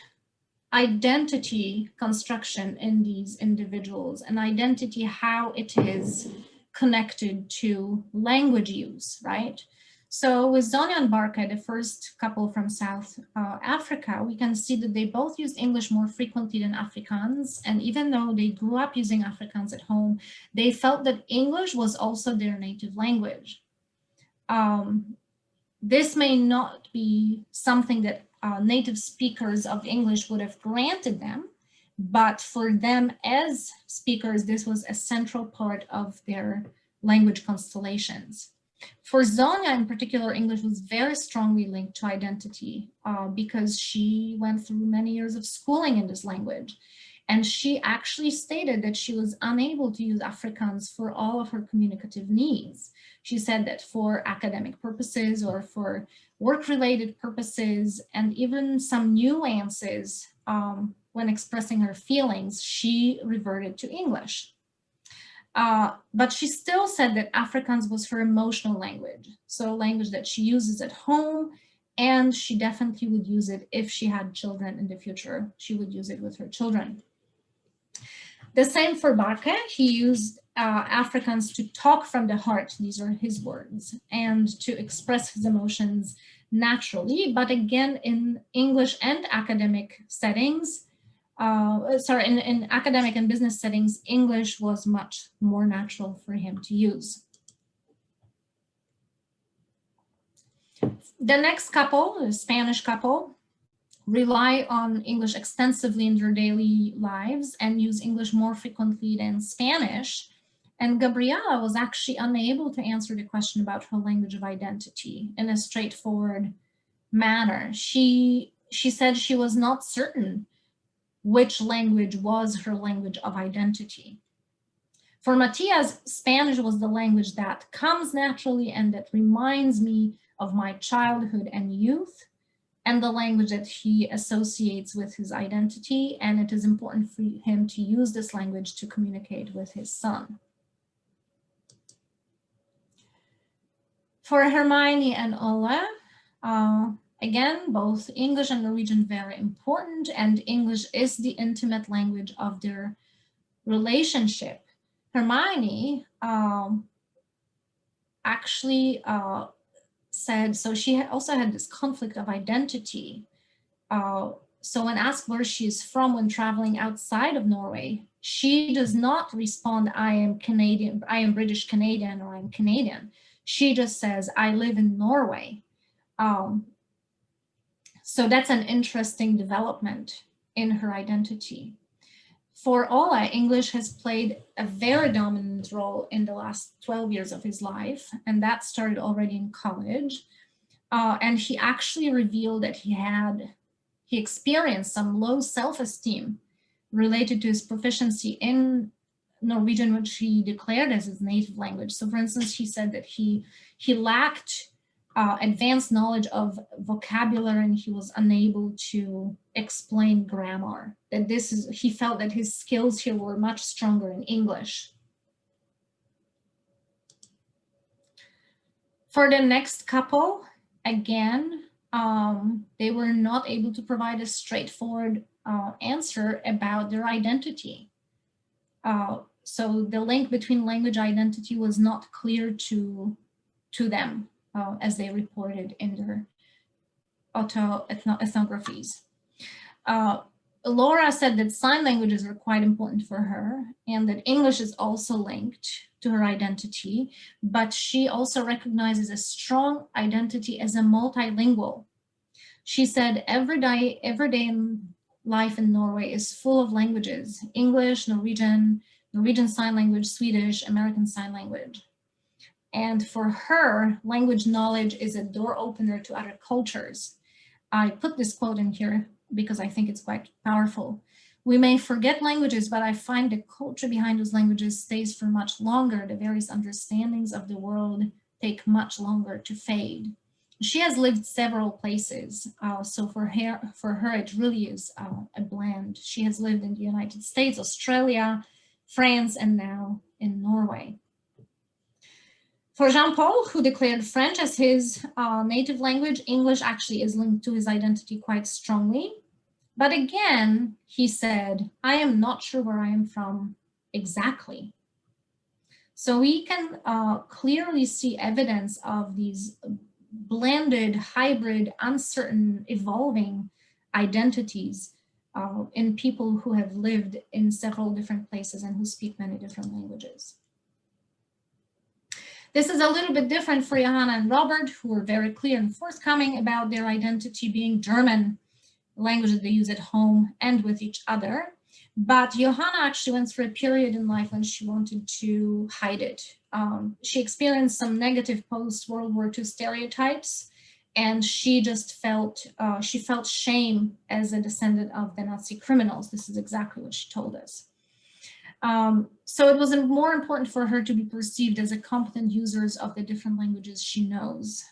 identity construction in these individuals, and identity, how it is connected to language use, right? So with Zonia and Barca, the first couple from South Africa, we can see that they both use English more frequently than Afrikaans. And even though they grew up using Afrikaans at home, they felt that English was also their native language. This may not be something that native speakers of English would have granted them, but for them as speakers, this was a central part of their language constellations. For Zonia in particular, English was very strongly linked to identity because she went through many years of schooling in this language. And she actually stated that she was unable to use Afrikaans for all of her communicative needs. She said that for academic purposes or for work-related purposes, and even some nuances when expressing her feelings, she reverted to English. But she still said that Afrikaans was her emotional language, so a language that she uses at home, and she definitely would use it if she had children in the future. She would use it with her children. The same for Barke. He used Afrikaans to talk from the heart, these are his words, and to express his emotions naturally, but again, in English and academic settings, in academic and business settings, English was much more natural for him to use. The next couple, the Spanish couple, rely on English extensively in their daily lives and use English more frequently than Spanish. And Gabriela was actually unable to answer the question about her language of identity in a straightforward manner. She said she was not certain which language was her language of identity. For Matias, Spanish was the language that comes naturally and that reminds me of my childhood and youth, and the language that he associates with his identity, and it is important for him to use this language to communicate with his son. For Hermione and Ole, again, both English and Norwegian very important, and English is the intimate language of their relationship. Hermione actually said, so she also had this conflict of identity. So when asked where she is from when traveling outside of Norway, she does not respond, I am Canadian, I am British Canadian, or I'm Canadian. She just says, I live in Norway. So that's an interesting development in her identity. For Ole, English has played a very dominant role in the last 12 years of his life, and that started already in college. And he actually revealed that he experienced some low self-esteem related to his proficiency in Norwegian, which he declared as his native language. So for instance, he said that he lacked advanced knowledge of vocabulary, and he was unable to explain grammar. That he felt that his skills here were much stronger in English. For the next couple, again, they were not able to provide a straightforward answer about their identity. So the link between language identity was not clear to them. As they reported in their autoethnographies. Laura said that sign languages are quite important for her and that English is also linked to her identity, but she also recognizes a strong identity as a multilingual. She said every day in life in Norway is full of languages: English, Norwegian Sign Language, Swedish, American Sign Language. And for her, language knowledge is a door opener to other cultures. I put this quote in here because I think it's quite powerful. We may forget languages, but I find the culture behind those languages stays for much longer. The various understandings of the world take much longer to fade. She has lived several places, so for her, it really is a blend. She has lived in the United States, Australia, France, and now in Norway. For Jean-Paul, who declared French as his native language, English actually is linked to his identity quite strongly. But again, he said, I am not sure where I am from exactly. So we can clearly see evidence of these blended, hybrid, uncertain, evolving identities in people who have lived in several different places and who speak many different languages. This is a little bit different for Johanna and Robert, who were very clear and forthcoming about their identity being German, the language that they use at home and with each other. But Johanna actually went through a period in life when she wanted to hide it. She experienced some negative post-World War II stereotypes, and she just felt shame as a descendant of the Nazi criminals. This is exactly what she told us. So it was more important for her to be perceived as a competent user of the different languages she knows.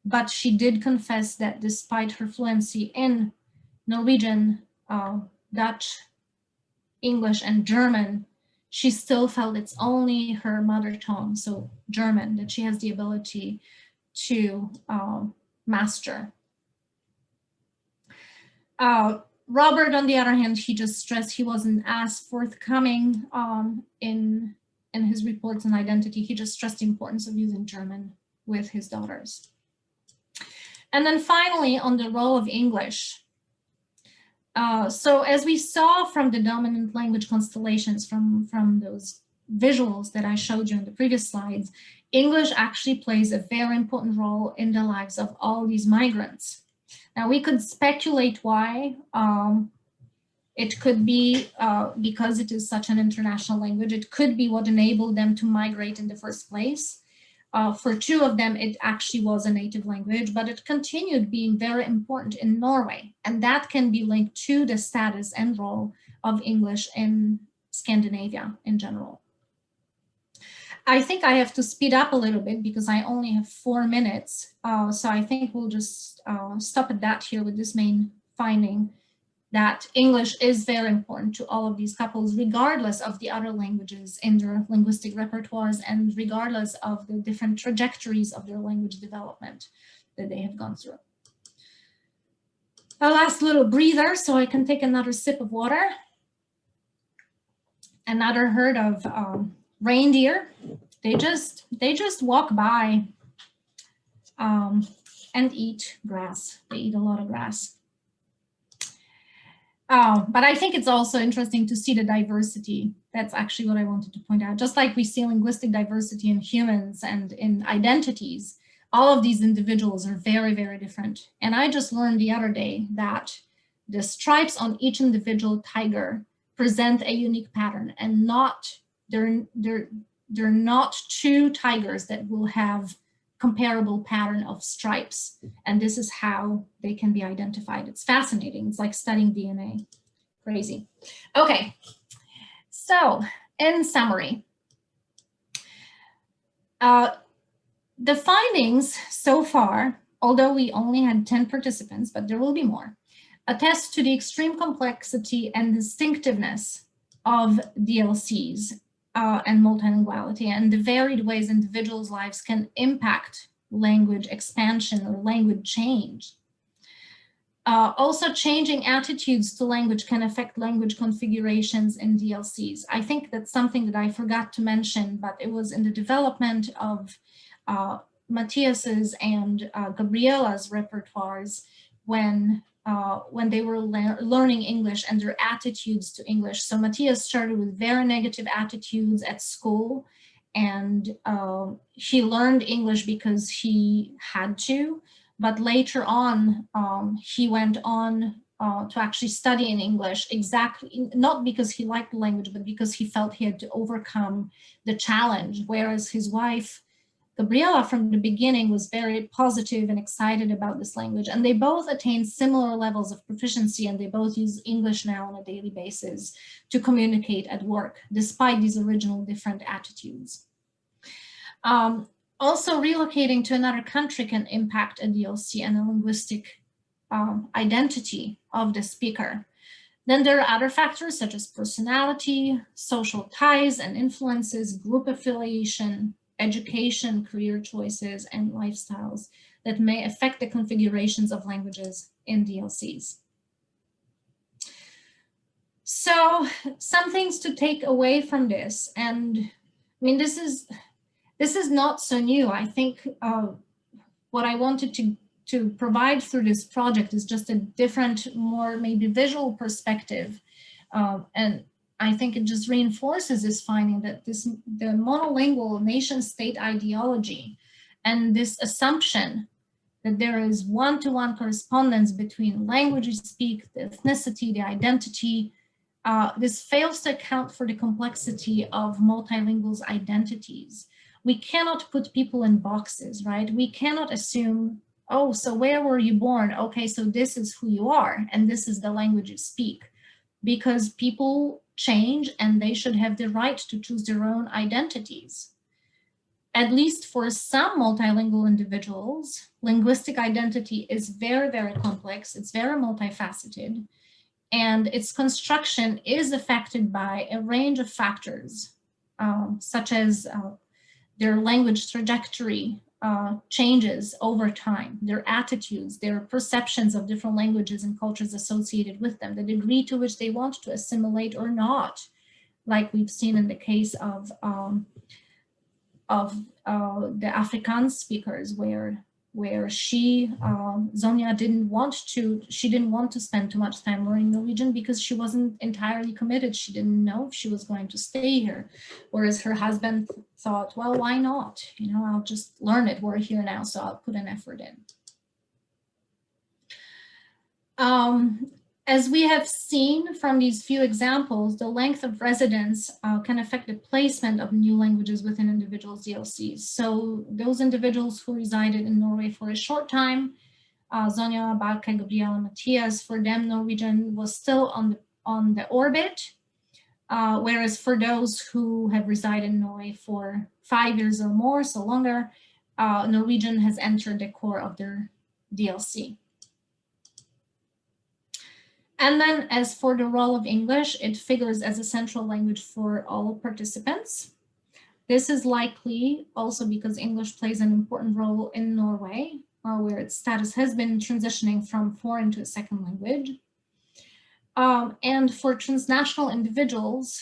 But she did confess that despite her fluency in Norwegian, Dutch, English, and German, she still felt it's only her mother tongue, so German, that she has the ability to master. Robert, on the other hand, he just stressed he wasn't as forthcoming in his reports on identity. He just stressed the importance of using German with his daughters. And then finally, on the role of English. So as we saw from the dominant language constellations, from those visuals that I showed you in the previous slides, English actually plays a very important role in the lives of all these migrants. Now, we could speculate why. It could be because it is such an international language. It could be what enabled them to migrate in the first place. For two of them, it actually was a native language, but it continued being very important in Norway. And that can be linked to the status and role of English in Scandinavia in general. I think I have to speed up a little bit because I only have 4 minutes. So I think we'll just stop at that here with this main finding, that English is very important to all of these couples, regardless of the other languages in their linguistic repertoires and regardless of the different trajectories of their language development that they have gone through. A last little breather so I can take another sip of water. Another herd of reindeer. They just walk by and eat grass. They eat a lot of grass. But I think it's also interesting to see the diversity. That's actually what I wanted to point out. Just like we see linguistic diversity in humans and in identities, all of these individuals are very, very different. And I just learned the other day that the stripes on each individual tiger present a unique pattern, and they're not two tigers that will have comparable pattern of stripes, and this is how they can be identified. It's fascinating. It's like studying DNA. Crazy. Okay, so in summary, the findings so far, although we only had 10 participants, but there will be more, attest to the extreme complexity and distinctiveness of DLCs and multilinguality, and the varied ways individuals' lives can impact language expansion or language change. Also, changing attitudes to language can affect language configurations in DLCs. I think that's something that I forgot to mention, but it was in the development of Matthias's and Gabriela's repertoires when they were learning English and their attitudes to English. So Matthias started with very negative attitudes at school, and he learned English because he had to, but later on he went on to actually study in English, exactly, not because he liked the language, but because he felt he had to overcome the challenge, whereas his wife, Gabriela, from the beginning was very positive and excited about this language, and they both attained similar levels of proficiency, and they both use English now on a daily basis to communicate at work, despite these original different attitudes. Also, relocating to another country can impact a DLC and a linguistic identity of the speaker. Then there are other factors such as personality, social ties and influences, group affiliation, education, career choices, and lifestyles that may affect the configurations of languages in DLCs. So some things to take away from this, and I mean, this is not so new. I think what I wanted to provide through this project is just a different, more maybe visual perspective, and I think it just reinforces this finding that the monolingual nation-state ideology and this assumption that there is one-to-one correspondence between language you speak, the ethnicity, the identity, this fails to account for the complexity of multilinguals' identities, we cannot put people in boxes, right? We cannot assume, oh, so where were you born? Okay, so this is who you are, and this is the language you speak. Because people change and they should have the right to choose their own identities. At least for some multilingual individuals, linguistic identity is very, very complex. It's very multifaceted, and its construction is affected by a range of factors, such as their language trajectory changes over time, their attitudes, their perceptions of different languages and cultures associated with them, the degree to which they want to assimilate or not, like we've seen in the case of the Afrikaans speakers, where Sonja didn't want to spend too much time learning Norwegian because she wasn't entirely committed. She didn't know if she was going to stay here. Whereas her husband thought, well, why not? You know, I'll just learn it. We're here now, so I'll put an effort in. As we have seen from these few examples, the length of residence can affect the placement of new languages within individuals' DLCs. So those individuals who resided in Norway for a short time, Sonja, Balke, Gabriela, Matthias, for them, Norwegian was still on the orbit, whereas for those who have resided in Norway for 5 years or more, so longer, Norwegian has entered the core of their DLC. And then as for the role of English, it figures as a central language for all participants. This is likely also because English plays an important role in Norway, where its status has been transitioning from foreign to a second language. And for transnational individuals,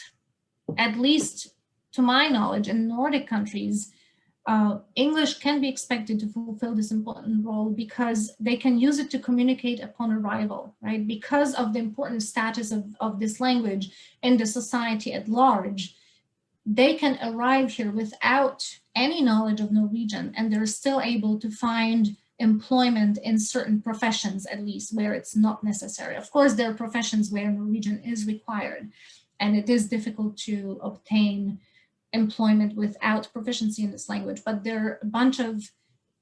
at least to my knowledge, in Nordic countries, English can be expected to fulfill this important role because they can use it to communicate upon arrival, right? Because of the important status of this language in the society at large, they can arrive here without any knowledge of Norwegian, and they're still able to find employment in certain professions, at least where it's not necessary. Of course, there are professions where Norwegian is required, and it is difficult to obtain employment without proficiency in this language, but there are a bunch of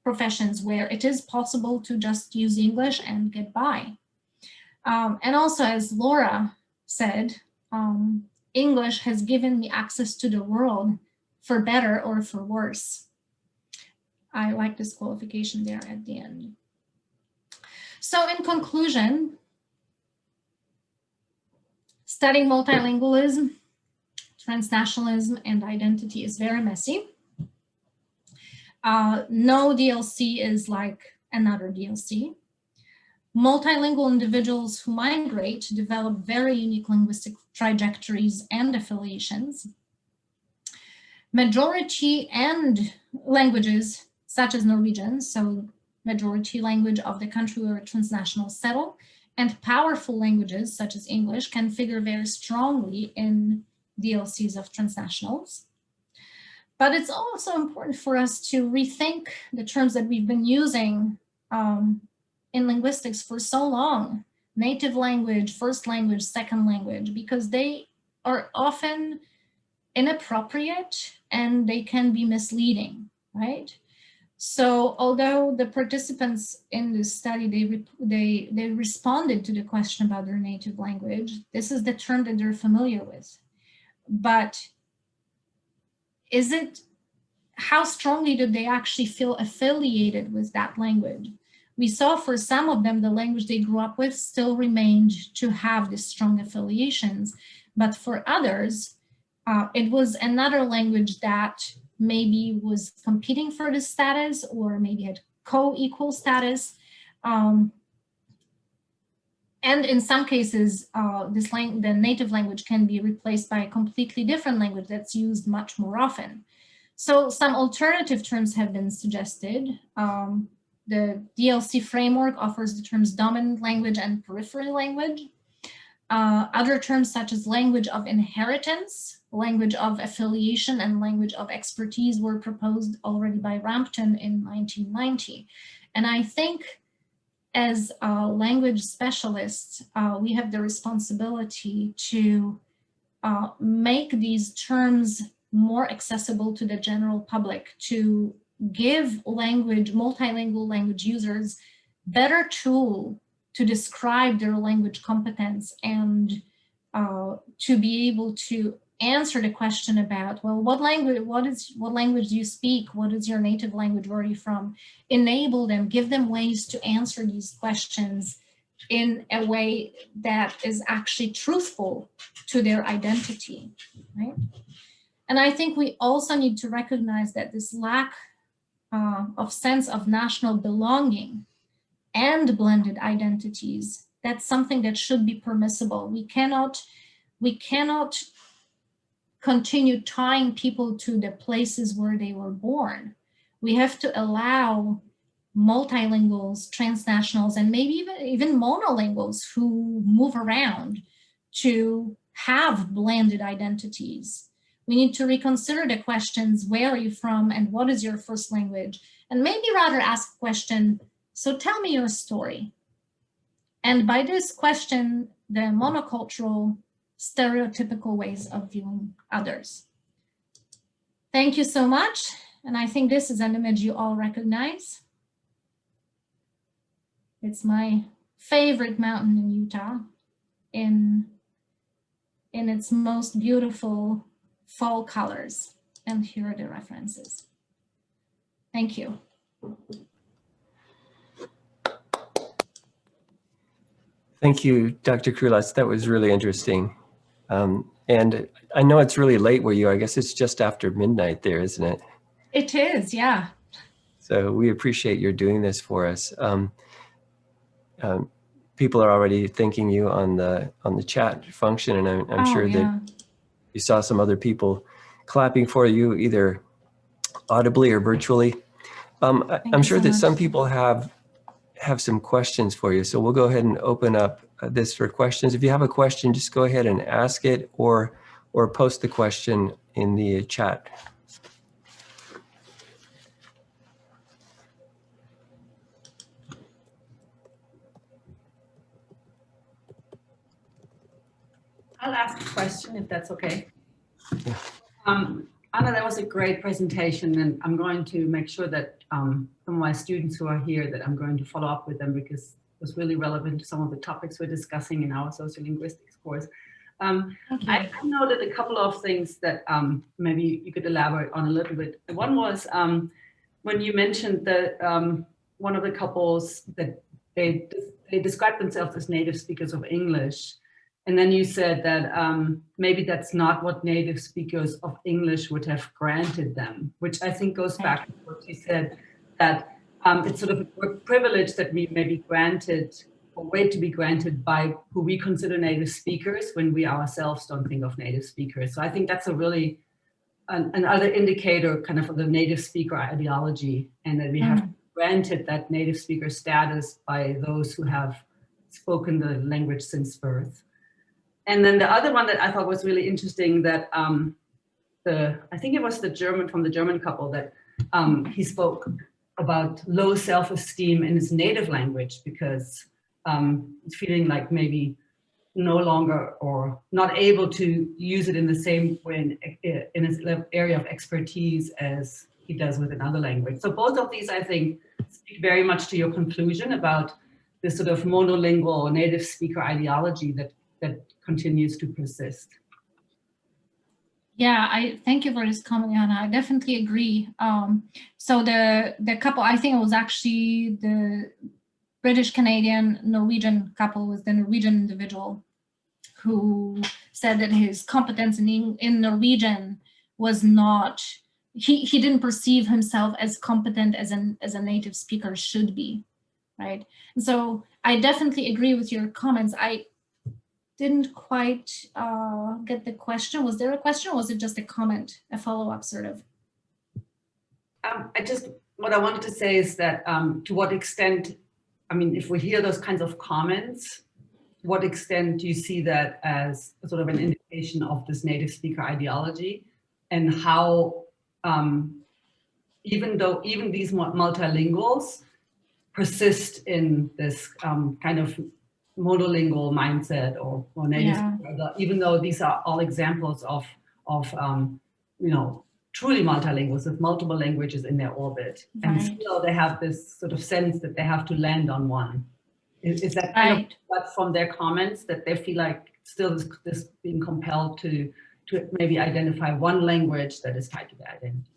professions where it is possible to just use English and get by. And also, as Laura said, English has given me access to the world for better or for worse. I like this qualification there at the end. So in conclusion, studying multilingualism, transnationalism, and identity is very messy. No DLC is like another DLC. Multilingual individuals who migrate develop very unique linguistic trajectories and affiliations. Majority and languages, such as Norwegian, so majority language of the country where transnationals settle, and powerful languages, such as English, can figure very strongly in DLCs of transnationals. But it's also important for us to rethink the terms that we've been using in linguistics for so long: native language, first language, second language, because they are often inappropriate and they can be misleading, right? So although the participants in this study, they responded to the question about their native language, this is the term that they're familiar with. But how strongly did they actually feel affiliated with that language? We saw for some of them, the language they grew up with still remained to have these strong affiliations. But for others, it was another language that maybe was competing for this status, or maybe had co-equal status. And in some cases, the native language can be replaced by a completely different language that's used much more often. So some alternative terms have been suggested. The DLC framework offers the terms dominant language and periphery language. Other terms such as language of inheritance, language of affiliation, and language of expertise were proposed already by Rampton in 1990. And I think as language specialists, we have the responsibility to make these terms more accessible to the general public, to give multilingual language users better tool to describe their language competence and to be able to answer the question about, well, what language do you speak? What is your native language? Where are you from? Enable them, give them ways to answer these questions in a way that is actually truthful to their identity, right? And I think we also need to recognize that this lack of sense of national belonging and blended identities, that's something that should be permissible. We cannot continue tying people to the places where they were born. We have to allow multilinguals, transnationals, and maybe even monolinguals who move around to have blended identities. We need to reconsider the questions, where are you from and what is your first language? And maybe rather ask a question, so tell me your story. And by this question, the monocultural, stereotypical ways of viewing others. Thank you so much. And I think this is an image you all recognize. It's my favorite mountain in Utah in its most beautiful fall colors. And here are the references. Thank you. Thank you, Dr. Krulatz. That was really interesting. And I know it's really late where you are. I guess it's just after midnight there, isn't it? It is, yeah. So we appreciate your doing this for us. People are already thanking you on the chat function, and I'm sure that you saw some other people clapping for you, either audibly or virtually. I'm sure that some people have some questions for you, so we'll go ahead and open up this for questions. If you have a question, just go ahead and ask it, or post the question in the chat. I'll ask a question if that's okay. Yeah. Anna, that was a great presentation, and I'm going to make sure that some of my students who are here, that I'm going to follow up with them, because it was really relevant to some of the topics we're discussing in our sociolinguistics course. I noted a couple of things that maybe you could elaborate on a little bit. One was when you mentioned that one of the couples that they described themselves as native speakers of English. And then you said that maybe that's not what native speakers of English would have granted them, which I think goes back to what you said, that it's sort of a privilege that we may be granted or wait to be granted by who we consider native speakers when we ourselves don't think of native speakers. So I think that's a really another indicator kind of the native speaker ideology, and that we have granted that native speaker status by those who have spoken the language since birth. And then the other one that I thought was really interesting, that I think it was from the German couple, that he spoke about low self-esteem in his native language because he's feeling like maybe no longer or not able to use it in the same way in his area of expertise as he does with another language. So both of these, I think, speak very much to your conclusion about this sort of monolingual native speaker ideology that continues to persist. Yeah, I thank you for this comment, Anna. I definitely agree. So the couple, I think it was actually the British Canadian Norwegian couple, was the Norwegian individual who said that his competence in Norwegian was not, he didn't perceive himself as competent as a native speaker should be, right? And so I definitely agree with your comments. I didn't quite get the question. Was there a question, or was it just a comment, a follow-up sort of? What I wanted to say is that to what extent, I mean, if we hear those kinds of comments, to what extent do you see that as sort of an indication of this native speaker ideology, and how even these multilinguals persist in this kind of monolingual mindset or native, even though these are all examples of truly multilinguals with multiple languages in their orbit. And still they have this sort of sense that they have to land on one. Is that kind of what from their comments, that they feel like still this being compelled to maybe identify one language that is tied to their identity?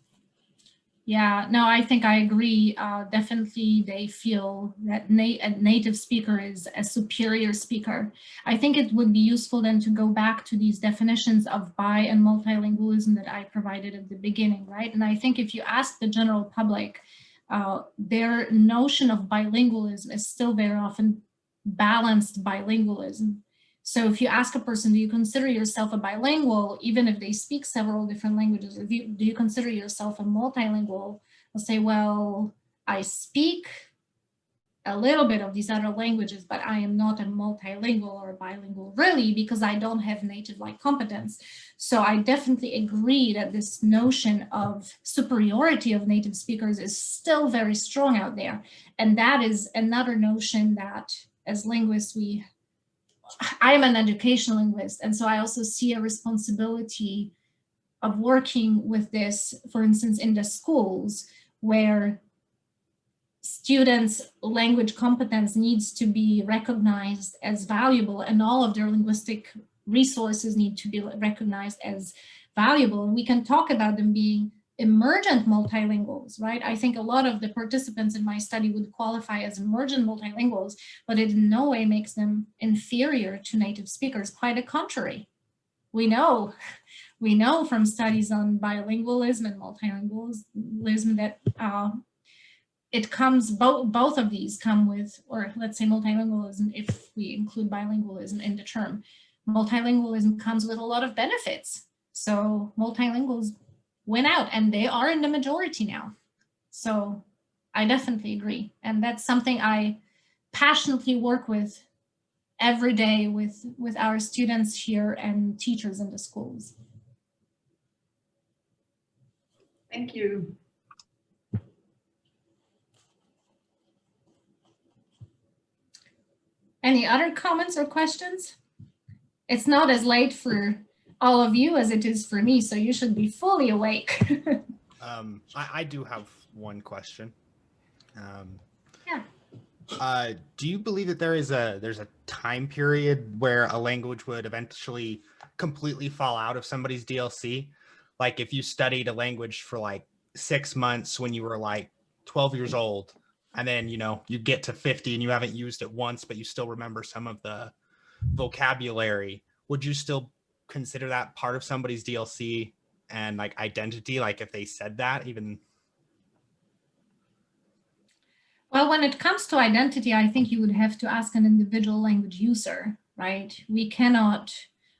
Yeah, no, I think I agree. Definitely they feel that a native speaker is a superior speaker. I think it would be useful then to go back to these definitions of bi and multilingualism that I provided at the beginning, right? And I think if you ask the general public, their notion of bilingualism is still very often balanced bilingualism. So if you ask a person, do you consider yourself a bilingual, even if they speak several different languages, or do you consider yourself a multilingual? They'll say, well, I speak a little bit of these other languages, but I am not a multilingual or a bilingual really, because I don't have native-like competence. So I definitely agree that this notion of superiority of native speakers is still very strong out there. And that is another notion that as linguists, I am an educational linguist, and so I also see a responsibility of working with this, for instance, in the schools where students' language competence needs to be recognized as valuable, and all of their linguistic resources need to be recognized as valuable. And we can talk about them being emergent multilinguals, right? I think a lot of the participants in my study would qualify as emergent multilinguals, but it in no way makes them inferior to native speakers. Quite the contrary. We know from studies on bilingualism and multilingualism that it comes, both of these come with, or let's say multilingualism, if we include bilingualism in the term, multilingualism comes with a lot of benefits. So multilinguals win out, and they are in the majority now. So I definitely agree. And that's something I passionately work with every day with our students here and teachers in the schools. Thank you. Any other comments or questions? It's not as late for all of you as it is for me, so you should be fully awake. I do have one question. Yeah. Do you believe that there's a time period where a language would eventually completely fall out of somebody's DLC? Like if you studied a language for like 6 months when you were like 12 years old, and then, you get to 50 and you haven't used it once, but you still remember some of the vocabulary, would you still consider that part of somebody's DLC and like identity, like if they said that even? Well, when it comes to identity, I think you would have to ask an individual language user, right? We cannot,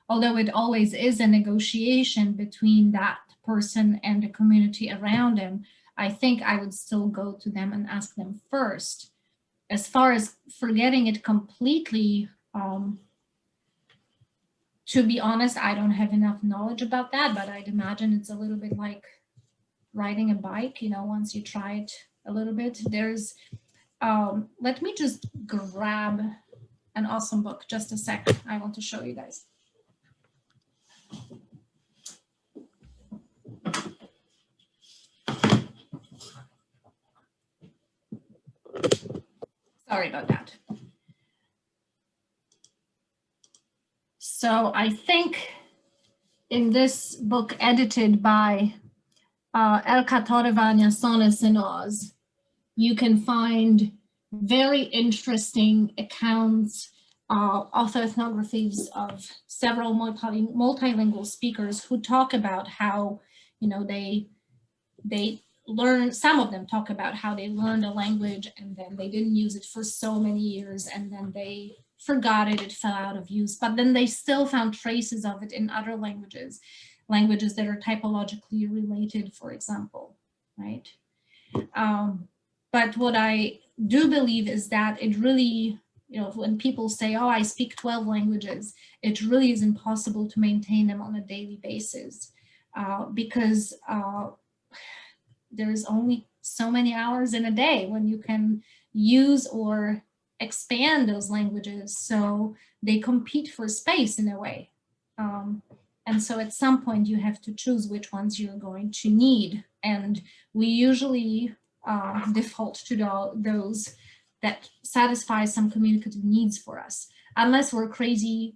although it always is a negotiation between that person and the community around them, I think I would still go to them and ask them first. As far as forgetting it completely, to be honest, I don't have enough knowledge about that, but I'd imagine it's a little bit like riding a bike, once you try it a little bit. There's, let me just grab an awesome book, just a sec. I want to show you guys. Sorry about that. So I think in this book edited by Elka Torevania Sones and Oz, you can find very interesting accounts, autoethnographies of several multilingual speakers who talk about how, they learn, some of them talk about how they learned a language and then they didn't use it for so many years and then they forgot it, it fell out of use, but then they still found traces of it in other languages that are typologically related, for example, right? But what I do believe is that it really, when people say, oh, I speak 12 languages, it really is impossible to maintain them on a daily basis because there's only so many hours in a day when you can use or expand those languages, so they compete for space in a way. And so at some point you have to choose which ones you're going to need. And we usually default to those that satisfy some communicative needs for us, unless we're crazy,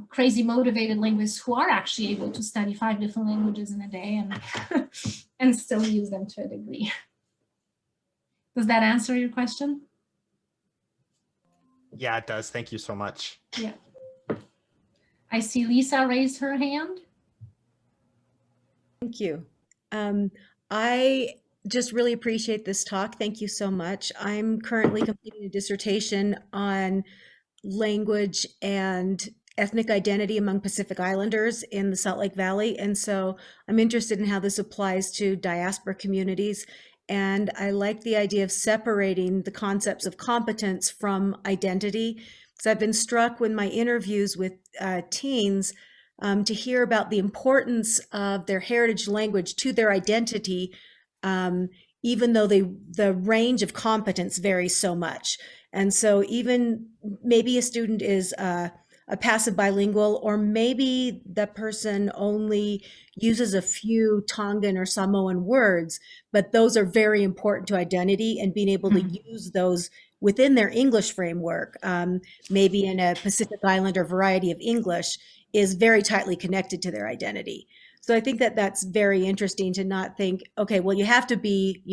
crazy motivated linguists who are actually able to study 5 different languages in a day and, and still use them to a degree. Does that answer your question? Yeah, it does. Thank you so much. Yeah. I see Lisa raised her hand. Thank you. I just really appreciate this talk. Thank you so much. I'm currently completing a dissertation on language and ethnic identity among Pacific Islanders in the Salt Lake Valley. And so I'm interested in how this applies to diaspora communities. And I like the idea of separating the concepts of competence from identity. So I've been struck with my interviews with teens to hear about the importance of their heritage language to their identity, even though the range of competence varies so much. And so even maybe a student is a passive bilingual, or maybe the person only uses a few Tongan or Samoan words, but those are very important to identity, and being able to use those within their English framework, maybe in a Pacific Islander variety of English, is very tightly connected to their identity. So I think that that's very interesting to not think, okay, well, you have to be,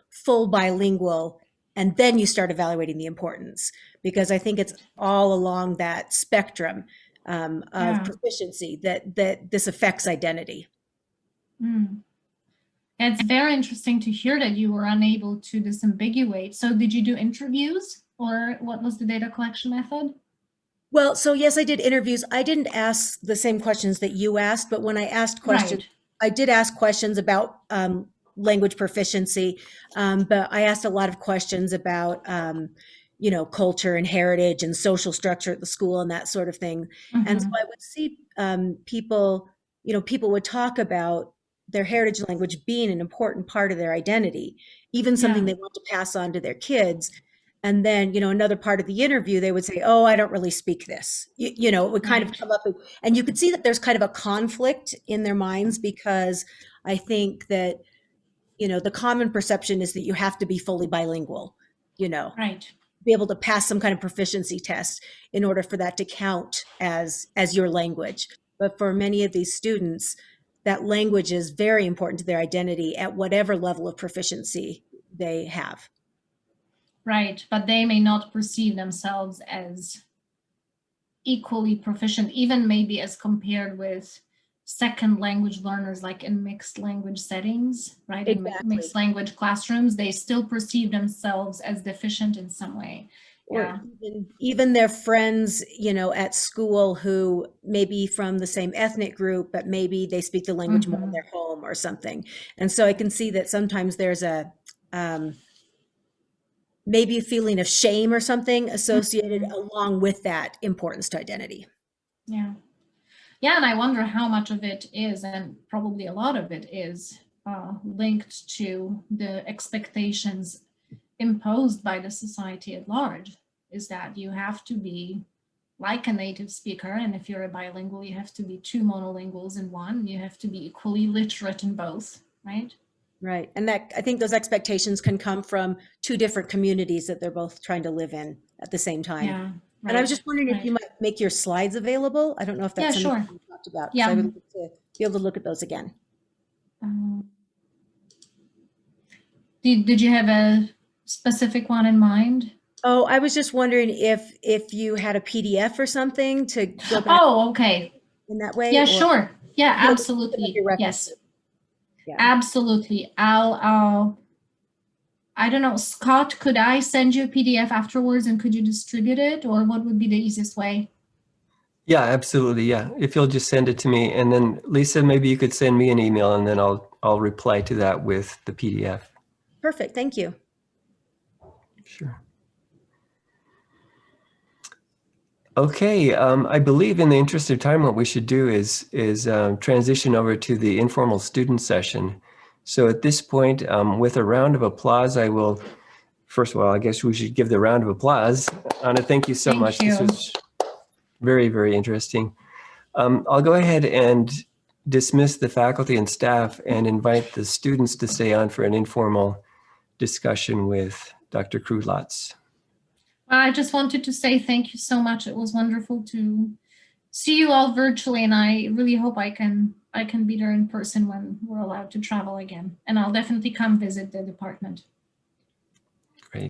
full bilingual, and then you start evaluating the importance, because I think it's all along that spectrum of proficiency that this affects identity. It's very interesting to hear that you were unable to disambiguate. So did you do interviews, or what was the data collection method? Well, so yes, I did interviews. I didn't ask the same questions that you asked, but when I asked questions, I did ask questions about language proficiency, but I asked a lot of questions about, culture and heritage and social structure at the school and that sort of thing. And so I would see people would talk about their heritage language being an important part of their identity, even something they want to pass on to their kids. And then, another part of the interview, they would say, oh, I don't really speak this. It would kind of come up, and you could see that there's kind of a conflict in their minds, because I think that, the common perception is that you have to be fully bilingual, be able to pass some kind of proficiency test in order for that to count as your language. But for many of these students, that language is very important to their identity at whatever level of proficiency they have. Right, but they may not perceive themselves as equally proficient, even maybe as compared with second language learners, like in mixed language settings, right? Exactly. In mixed language classrooms, they still perceive themselves as deficient in some way. Or even their friends, at school, who may be from the same ethnic group, but maybe they speak the language more in their home or something. And so I can see that sometimes there's a maybe a feeling of shame or something associated along with that importance to identity. Yeah. Yeah, and I wonder how much of it is, and probably a lot of it is, linked to the expectations imposed by the society at large, is that you have to be like a native speaker, and if you're a bilingual, you have to be 2 monolinguals in one, you have to be equally literate in both, right? Right, and that, I think those expectations can come from 2 different communities that they're both trying to live in at the same time. Yeah. Right, and I was just wondering if you might make your slides available. I don't know if that's something you talked about. Yeah. So I would like to be able to look at those again. Did you have a specific one in mind? Oh, I was just wondering if you had a PDF or something to go back. Oh, okay. In that way? Yeah, or, sure. Yeah, absolutely. Yes. Yeah. Absolutely. I don't know, Scott, could I send you a PDF afterwards, and could you distribute it, or what would be the easiest way? Yeah, absolutely. Yeah. If you'll just send it to me, and then Lisa, maybe you could send me an email, and then I'll reply to that with the PDF. Perfect. Thank you. Sure. Okay. I believe in the interest of time, what we should do is transition over to the informal student session. So at this point, with a round of applause, I will, first of all, I guess we should give the round of applause. Anna, thank you so much. You. This was very, very interesting. I'll go ahead and dismiss the faculty and staff and invite the students to stay on for an informal discussion with Dr. Krulatz. I just wanted to say thank you so much. It was wonderful to see you all virtually, and I really hope I can be there in person when we're allowed to travel again. And I'll definitely come visit the department.